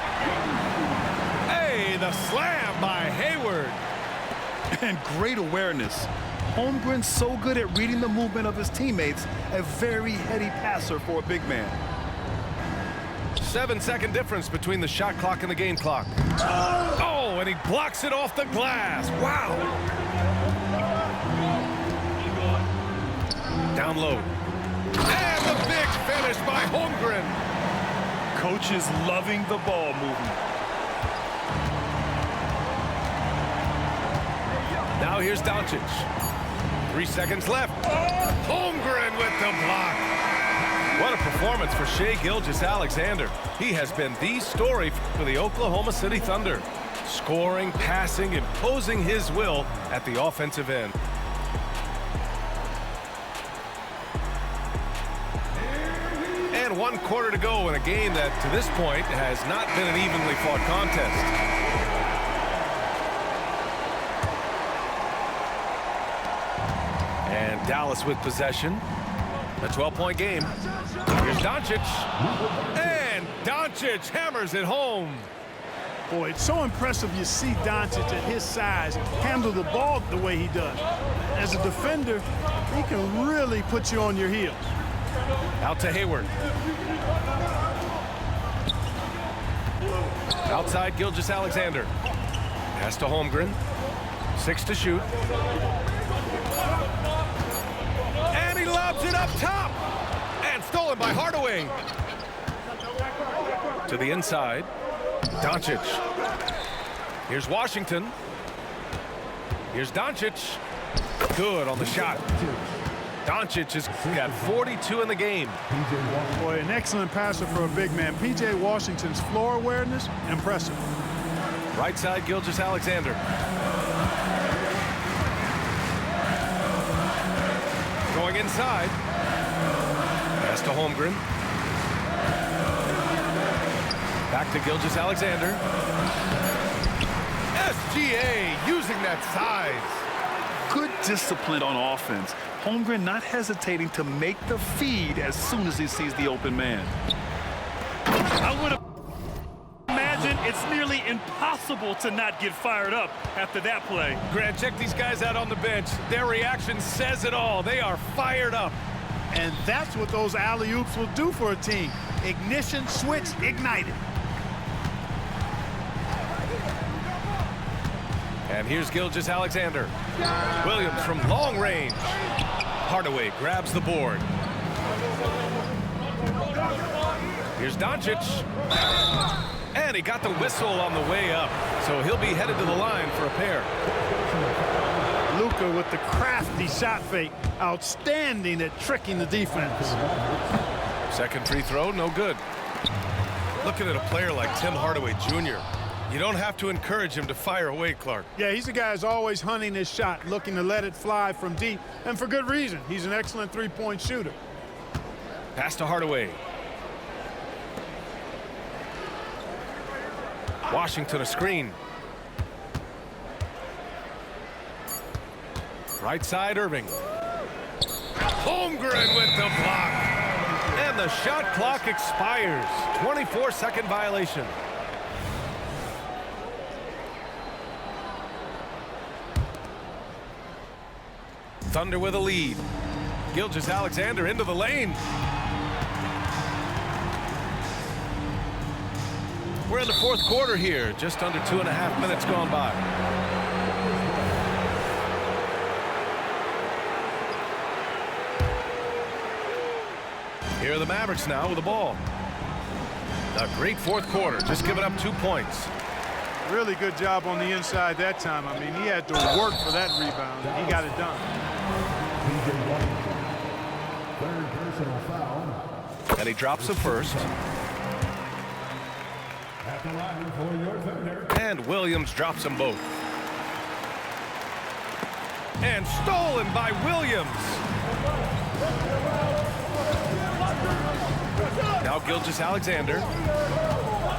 Hey, the slam by Hayward. And great awareness. Holmgren's so good at reading the movement of his teammates, a very heady passer for a big man. 7-second difference between the shot clock and the game clock. Oh, and he blocks it off the glass. Wow. Down low. And the big finish by Holmgren. Coach is loving the ball movement. Now here's Doncic. 3 seconds left. Holmgren with the block. What a performance for Shai Gilgeous-Alexander. He has been the story for the Oklahoma City Thunder. Scoring, passing, imposing his will at the offensive end. And 1 quarter to go in a game that, to this point, has not been an evenly fought contest. And Dallas with possession. A 12-point game. Here's Doncic. And Doncic hammers it home. Boy, it's so impressive you see Doncic at his size handle the ball the way he does. As a defender, he can really put you on your heels. Out to Hayward. Outside Gilgeous-Alexander. Pass to Holmgren. 6 to shoot. And he lobs it up top. And stolen by Hardaway. To the inside. Doncic. Here's Washington. Here's Doncic. Good on the shot. Doncic has got 42 in the game. Boy, an excellent passer for a big man. P.J. Washington's floor awareness, impressive. Right side, Gilgeous-Alexander. Going inside. Pass to Holmgren. Back to Gilgeous-Alexander. SGA using that size. Good discipline on offense. Holmgren not hesitating to make the feed as soon as he sees the open man. I would imagine it's nearly impossible to not get fired up after that play. Grant, check these guys out on the bench. Their reaction says it all. They are fired up. And that's what those alley-oops will do for a team. Ignition switch ignited. And here's Gilgeous-Alexander. Williams from long range. Hardaway grabs the board. Here's Doncic. And he got the whistle on the way up. So he'll be headed to the line for a pair. Luka with the crafty shot fake. Outstanding at tricking the defense. Second free throw, no good. Looking at a player like Tim Hardaway Jr., you don't have to encourage him to fire away, Clark. Yeah, he's a guy who's always hunting his shot, looking to let it fly from deep, and for good reason. He's an excellent three-point shooter. Pass to Hardaway. Washington a screen. Right side, Irving. Holmgren with the block. And the shot clock expires. 24-second violation. Thunder with a lead. Gilgeous-Alexander into the lane. We're in the fourth quarter here. Just under 2.5 minutes gone by. Here are the Mavericks now with the ball. A great fourth quarter. Just giving up 2 points. Really good job on the inside that time. I mean, he had to work for that rebound, and he got it done. And he drops the first. And Williams drops them both. And stolen by Williams. Now Gilgeous-Alexander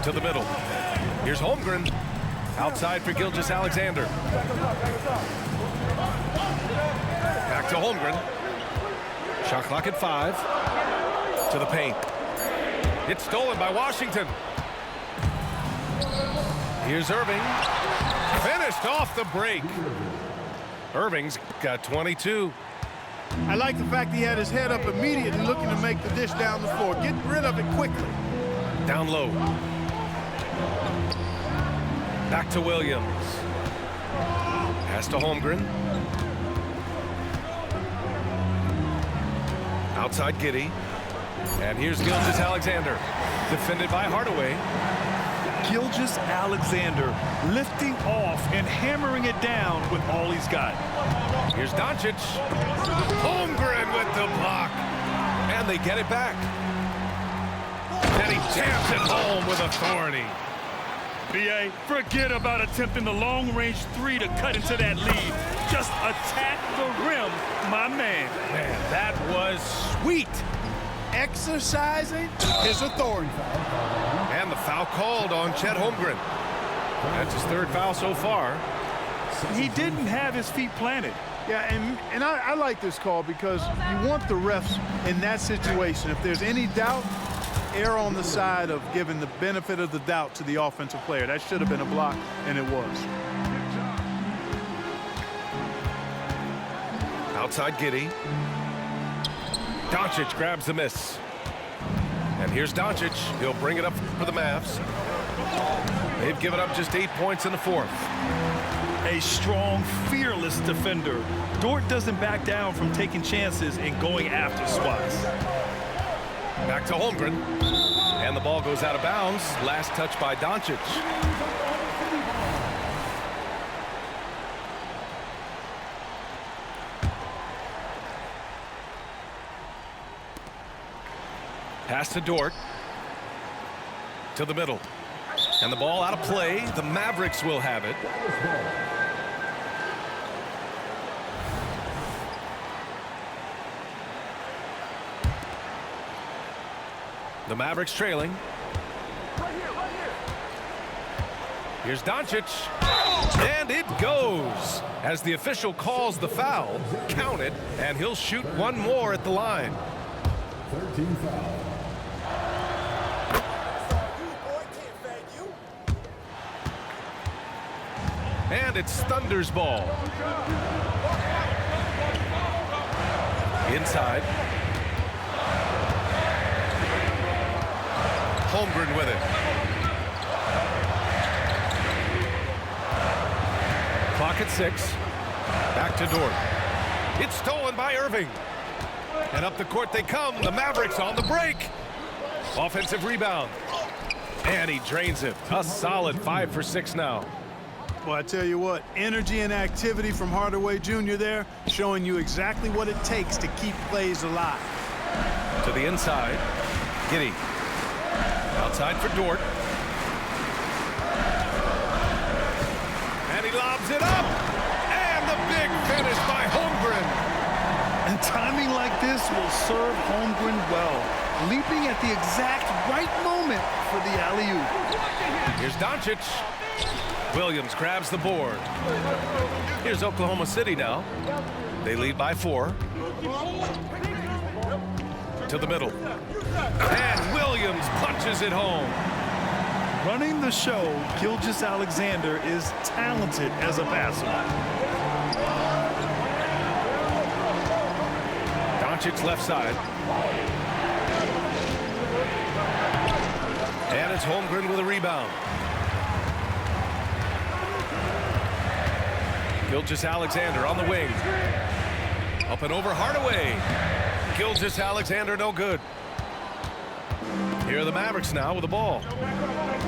to the middle. Here's Holmgren. Outside for Gilgeous-Alexander. Back to Holmgren. Shot clock at 5. To the paint. It's stolen by Washington. Here's Irving. Finished off the break. Irving's got 22. I like the fact he had his head up immediately looking to make the dish down the floor. Get rid of it quickly. Down low. Back to Williams. Pass to Holmgren. Outside Giddey. And here's Gilgeous-Alexander. Defended by Hardaway. Gilgeous-Alexander lifting off and hammering it down with all he's got. Here's Doncic. Holmgren with the block. And they get it back. And he jams it home with authority. B.A., forget about attempting the long-range 3 to cut into that lead. Just attack the rim, my man. Man, that was sweet. Exercising his authority. And the foul called on Chet Holmgren. That's his third foul so far. He didn't have his feet planted. Yeah, and I like this call because you want the refs in that situation. If there's any doubt, err on the side of giving the benefit of the doubt to the offensive player. That should have been a block, and it was. Outside Giddey. Doncic grabs the miss. And here's Doncic. He'll bring it up for the Mavs. They've given up just 8 points in the fourth. A strong, fearless defender. Dort doesn't back down from taking chances and going after spots. Back to Holmgren. And the ball goes out of bounds. Last touch by Doncic. Pass to Dort. To the middle. And the ball out of play. The Mavericks will have it. The Mavericks trailing. Here's Doncic. And it goes. As the official calls the foul, count it, and he'll shoot one more at the line. 13 foul. And it's Thunder's ball. Inside. Holmgren with it. Clock at 6. Back to Dort. It's stolen by Irving. And up the court they come. The Mavericks on the break. Offensive rebound. And he drains it. A solid 5 for 6 now. Well, I tell you what, energy and activity from Hardaway Jr. there, showing you exactly what it takes to keep plays alive. To the inside. Giddey. Outside for Dort. And he lobs it up. And the big finish by Holmgren. And timing like this will serve Holmgren well. Leaping at the exact right moment for the alley-oop. Here's Doncic. Williams grabs the board. Here's Oklahoma City now. They lead by 4. To the middle. And Williams punches it home. Running the show, Gilgeous-Alexander is talented as a passer. Doncic left side. And it's Holmgren with a rebound. Gilgeous-Alexander on the wing. Up and over Hardaway. Gilgeous-Alexander no good. Here are the Mavericks now with the ball.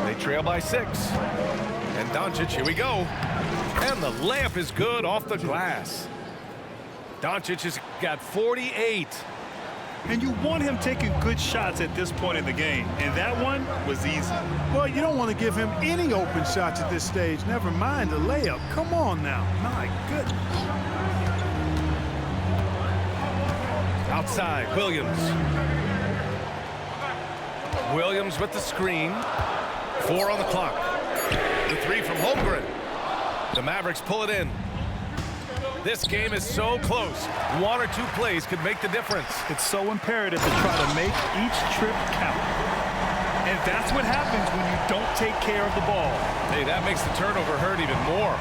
They trail by 6. And Doncic, here we go. And the layup is good off the glass. Doncic has got 48. And you want him taking good shots at this point in the game. And that one was easy. Well, you don't want to give him any open shots at this stage. Never mind the layup. Come on now. My goodness. Outside, Williams. Williams with the screen. 4 on the clock. The 3 from Holmgren. The Mavericks pull it in. This game is so close. 1 or 2 plays could make the difference. It's so imperative to try to make each trip count. And that's what happens when you don't take care of the ball. Hey, that makes the turnover hurt even more.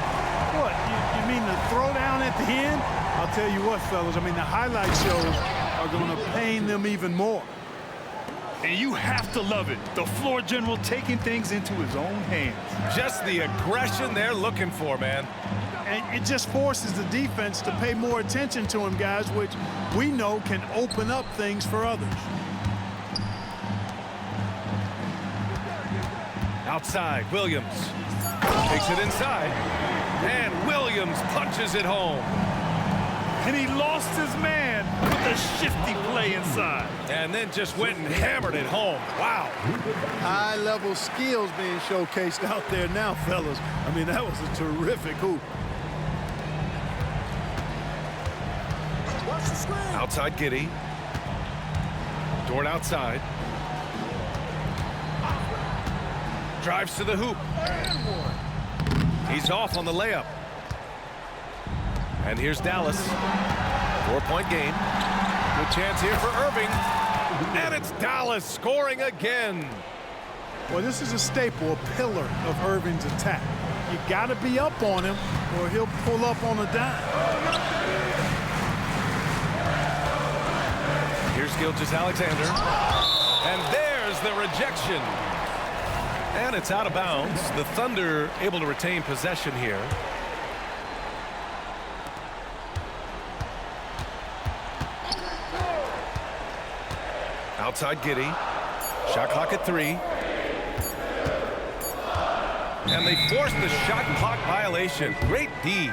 What, you mean the throwdown at the end? I'll tell you what, fellas, I mean, the highlight shows are going to pain them even more. And you have to love it. The floor general taking things into his own hands. Just the aggression they're looking for, man. And it just forces the defense to pay more attention to him, guys, which we know can open up things for others. Outside, Williams takes it inside. And Williams punches it home. And he lost his man with a shifty play inside. And then just went and hammered it home. Wow. High-level skills being showcased out there now, fellas. I mean, that was a terrific hoop. Outside, Giddey. Dort outside. Drives to the hoop. He's off on the layup. And here's Dallas. 4-point game. Good chance here for Irving. And it's Dallas scoring again. Well, this is a staple, a pillar of Irving's attack. You got to be up on him or he'll pull up on a dime. Here's Gilgeous-Alexander. And there's the rejection. And it's out of bounds. The Thunder able to retain possession here. Outside Giddey. Shot clock at 3. And they forced the shot clock violation. Great D.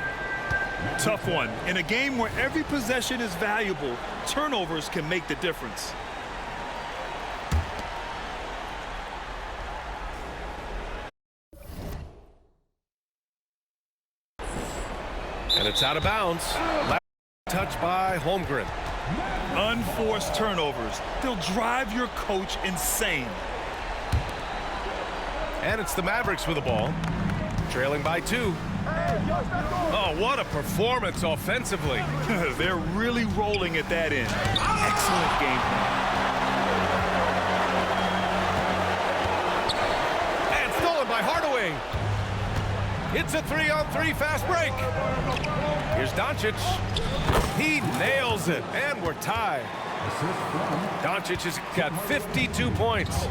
Tough one. In a game where every possession is valuable, turnovers can make the difference. And it's out of bounds. Last touch by Holmgren. Unforced turnovers. They'll drive your coach insane. And it's the Mavericks with the ball. Trailing by 2. Oh, what a performance offensively. They're really rolling at that end. Excellent game plan. And stolen by Hardaway. It's a 3-on-3 fast break. Here's Doncic. He nails it, and we're tied. Doncic has got 52 points.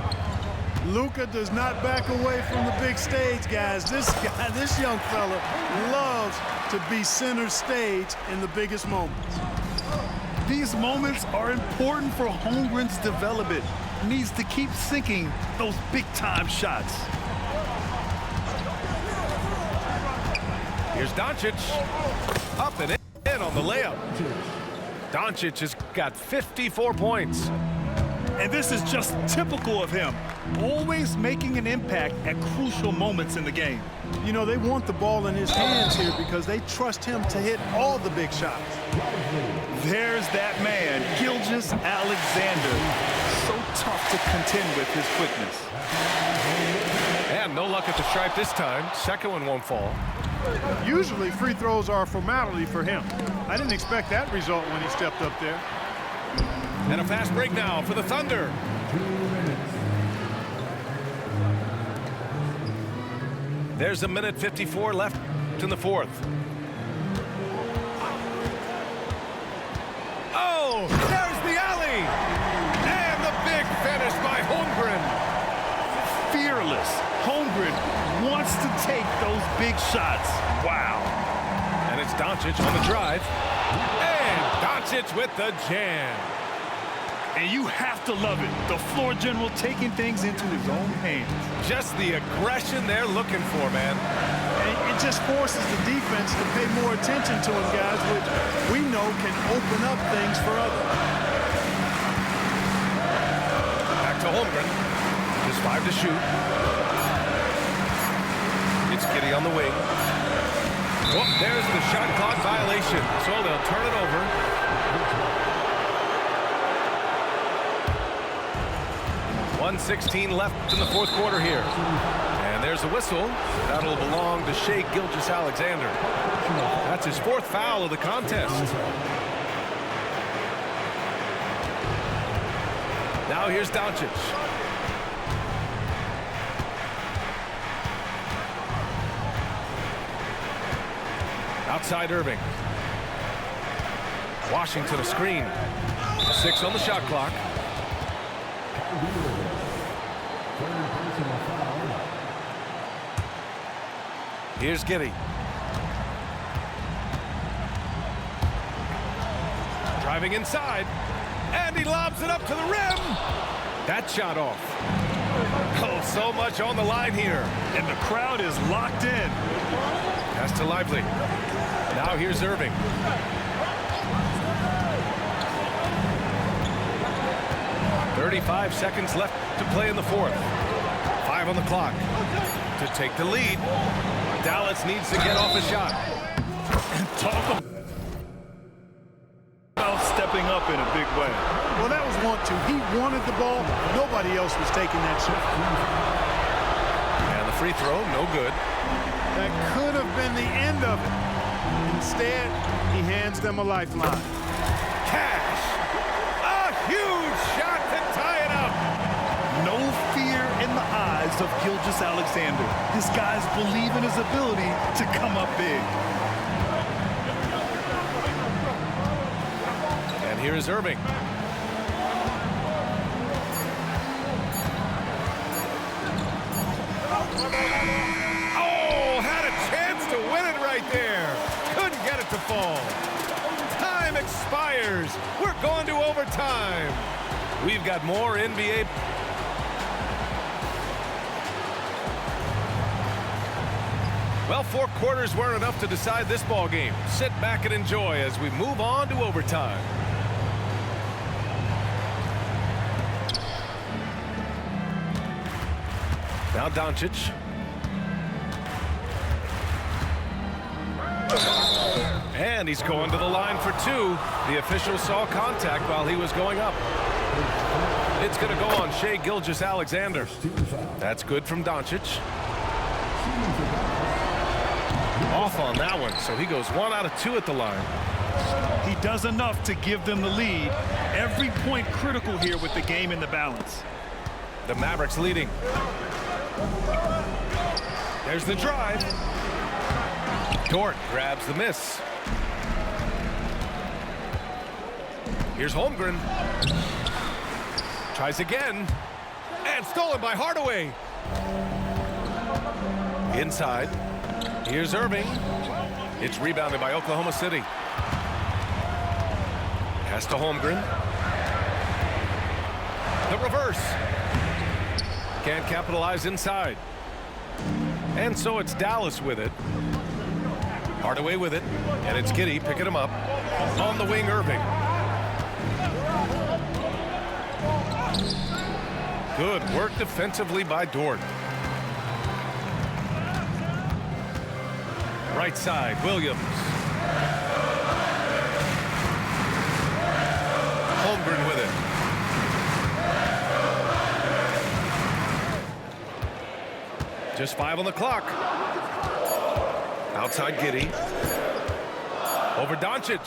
Luka does not back away from the big stage, guys. This young fella loves to be center stage in the biggest moments. These moments are important for Holmgren's development. He needs to keep sinking those big-time shots. Here's Doncic. Up and in on the layup. Doncic has got 54 points. And this is just typical of him, always making an impact at crucial moments in the game. You know, they want the ball in his hands here because they trust him to hit all the big shots. There's that man, Gilgeous-Alexander. So tough to contend with his quickness. And no luck at the stripe this time. Second one won't fall. Usually free throws are a formality for him. I didn't expect that result when he stepped up there. And a fast break now for the Thunder. There's a minute 54 left in the fourth. Oh, there's the alley. And the big finish by Holmgren. Fearless. Holmgren wants to take those big shots. Wow. And it's Doncic on the drive. And Doncic with the jam. And you have to love it. The floor general taking things into his own hands. Just the aggression they're looking for, man. And it just forces the defense to pay more attention to him, guys, which we know can open up things for others. Back to Holmgren. Just 5 to shoot. It's Giddey on the wing. Oh, there's the shot clock violation. So they'll turn it over. 1:16 left in the fourth quarter here. And there's a whistle. That'll belong to Shai Gilgeous-Alexander. That's his fourth foul of the contest. Now here's Doncic. Outside Irving. Washington a screen. 6 on the shot clock. Here's Giddey. Driving inside. And he lobs it up to the rim. That shot off. Oh, so much on the line here. And the crowd is locked in. Pass to Lively. Now here's Irving. .35 seconds left to play in the fourth. 5 on the clock. To take the lead, Dallas needs to get off a shot. And talk about stepping up in a big way. Well, that was want to. He wanted the ball. Nobody else was taking that shot. And the free throw, no good. That could have been the end of it. Instead, he hands them a lifeline. Cash. A huge shot to tie it up. No fear in the eyes of Gilgeous-Alexander. This guy's believe in his ability to come up big. And here is Irving. Oh, had a chance to win it right there. Couldn't get it to fall. Time expires. We're going to overtime. We've got more NBA. Well, 4 quarters weren't enough to decide this ball game. Sit back and enjoy as we move on to overtime. Now Doncic. And he's going to the line for 2. The official saw contact while he was going up. It's going to go on Shai Gilgeous-Alexander. That's good from Doncic. Off on that one, so he goes 1 out of 2 at the line. He does enough to give them the lead. Every point critical here with the game in the balance. The Mavericks leading. There's the drive. Dort grabs the miss. Here's Holmgren. Tries again. And stolen by Hardaway. Inside. Here's Irving. It's rebounded by Oklahoma City. Pass to Holmgren. The reverse. Can't capitalize inside. And so it's Dallas with it. Hardaway with it. And it's Giddey picking him up. On the wing, Irving. Good work defensively by Dort. Right side, Williams. Holmgren with it. Just 5 on the clock. Outside Giddey. Over Doncic.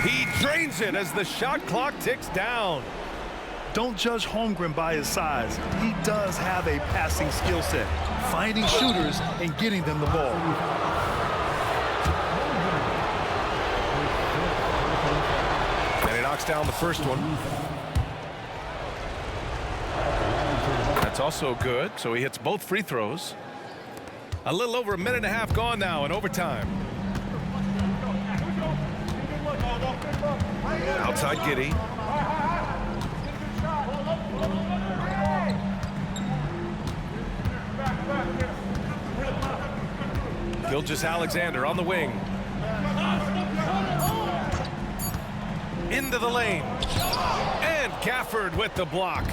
He drains it as the shot clock ticks down. Don't judge Holmgren by his size. He does have a passing skill set, finding shooters and getting them the ball. And he knocks down the first one. That's also good, so he hits both free throws. A little over a minute and a half gone now in overtime. Outside Giddey. Gilgeous-Alexander on the wing. Into the lane. And Gafford with the block.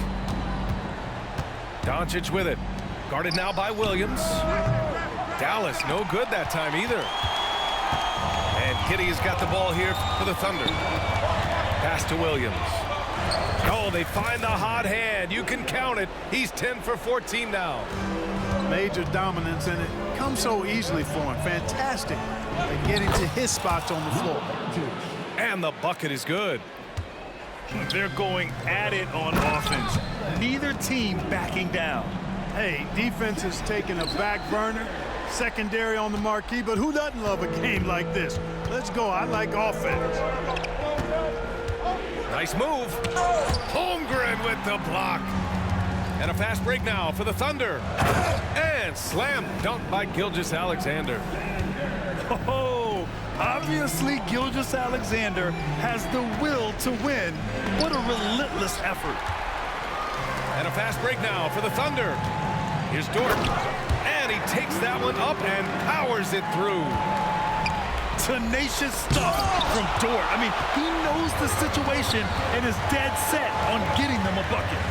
Doncic with it. Guarded now by Williams. Dallas no good that time either. And Giddey's got the ball here for the Thunder. Pass to Williams. Oh, they find the hot hand. You can count it. He's 10 for 14 now. Major dominance, and it comes so easily for him. Fantastic at getting to his spots on the floor. And the bucket is good. They're going at it on offense. Neither team backing down. Hey, defense is taking a back burner. Secondary on the marquee, but who doesn't love a game like this? Let's go. I like offense. Nice move. Holmgren with the block. And a fast break now for the Thunder. And slam dunk by Gilgeous-Alexander. Oh, obviously Gilgeous-Alexander has the will to win. What a relentless effort. And a fast break now for the Thunder. Here's Dort. And he takes that one up and powers it through. Tenacious stuff from Dort. I mean, he knows the situation and is dead set on getting them a bucket.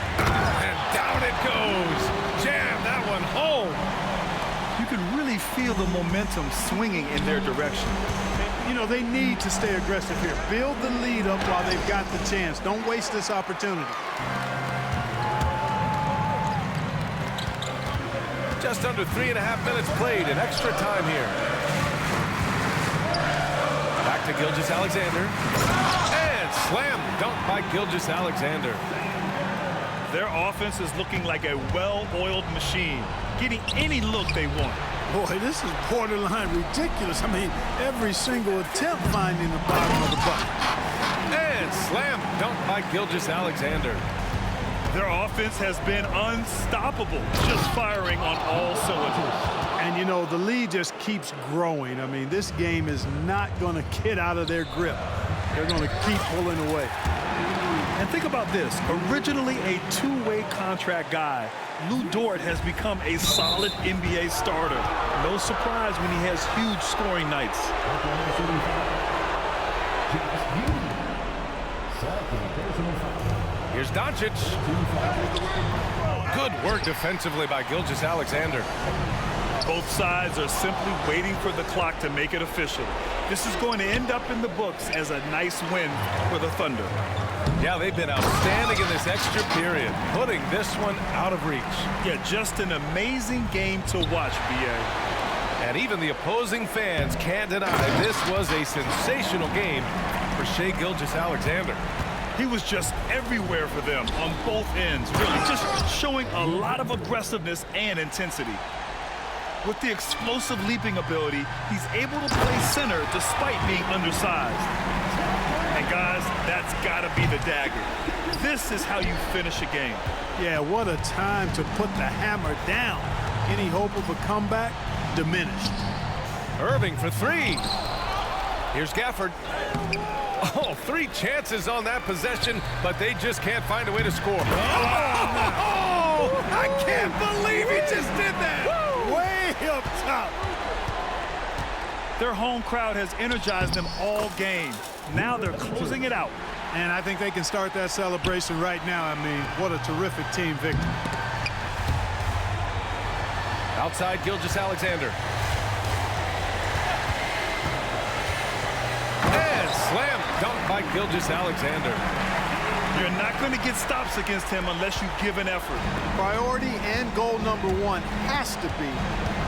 And down it goes. Jam that one home. You can really feel the momentum swinging in their direction. You know, they need to stay aggressive here. Build the lead up while they've got the chance. Don't waste this opportunity. Just under 3.5 minutes played in extra time here. Back to Gilgeous-Alexander. And slam dunk by Gilgeous-Alexander. Their offense is looking like a well-oiled machine, getting any look they want. Boy, this is borderline ridiculous. I mean, every single attempt finding the bottom of the bucket. And slam dunk by Gilgeous-Alexander. Their offense has been unstoppable, just firing on all cylinders. And, you know, the lead just keeps growing. I mean, this game is not going to get out of their grip. They're going to keep pulling away. And think about this. Originally a two-way contract guy, Lou Dort has become a solid NBA starter. No surprise when he has huge scoring nights. Here's Doncic. Good work defensively by Gilgeous-Alexander. Both sides are simply waiting for the clock to make it official. This is going to end up in the books as a nice win for the Thunder. Yeah, they've been outstanding in this extra period, putting this one out of reach. Yeah, just an amazing game to watch, B.A. And even the opposing fans can't deny this was a sensational game for Shai Gilgeous-Alexander. He was just everywhere for them on both ends, really, just showing a lot of aggressiveness and intensity. With the explosive leaping ability, he's able to play center despite being undersized. And guys, that's got to be the dagger. This is how you finish a game. Yeah, what a time to put the hammer down. Any hope of a comeback? Diminished. Irving for three. Here's Gafford. Oh, 3 chances on that possession, but they just can't find a way to score. Oh, I can't believe he just did that. Way up top. Their home crowd has energized them all game. Now they're closing it out. And I think they can start that celebration right now. I mean, what a terrific team victory. Outside Gilgeous-Alexander. And slam dunk by Gilgeous-Alexander. You're not going to get stops against him unless you give an effort. Priority and goal number one has to be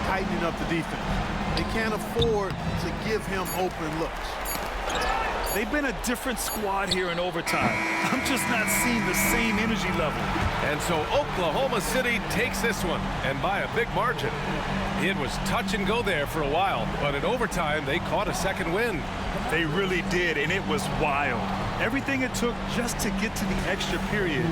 tightening up the defense. They can't afford to give him open looks. They've been a different squad here in overtime. I'm just not seeing the same energy level. And so Oklahoma City takes this one, and by a big margin. It was touch and go there for a while, but in overtime, they caught a second win. They really did, and it was wild. Everything it took just to get to the extra period.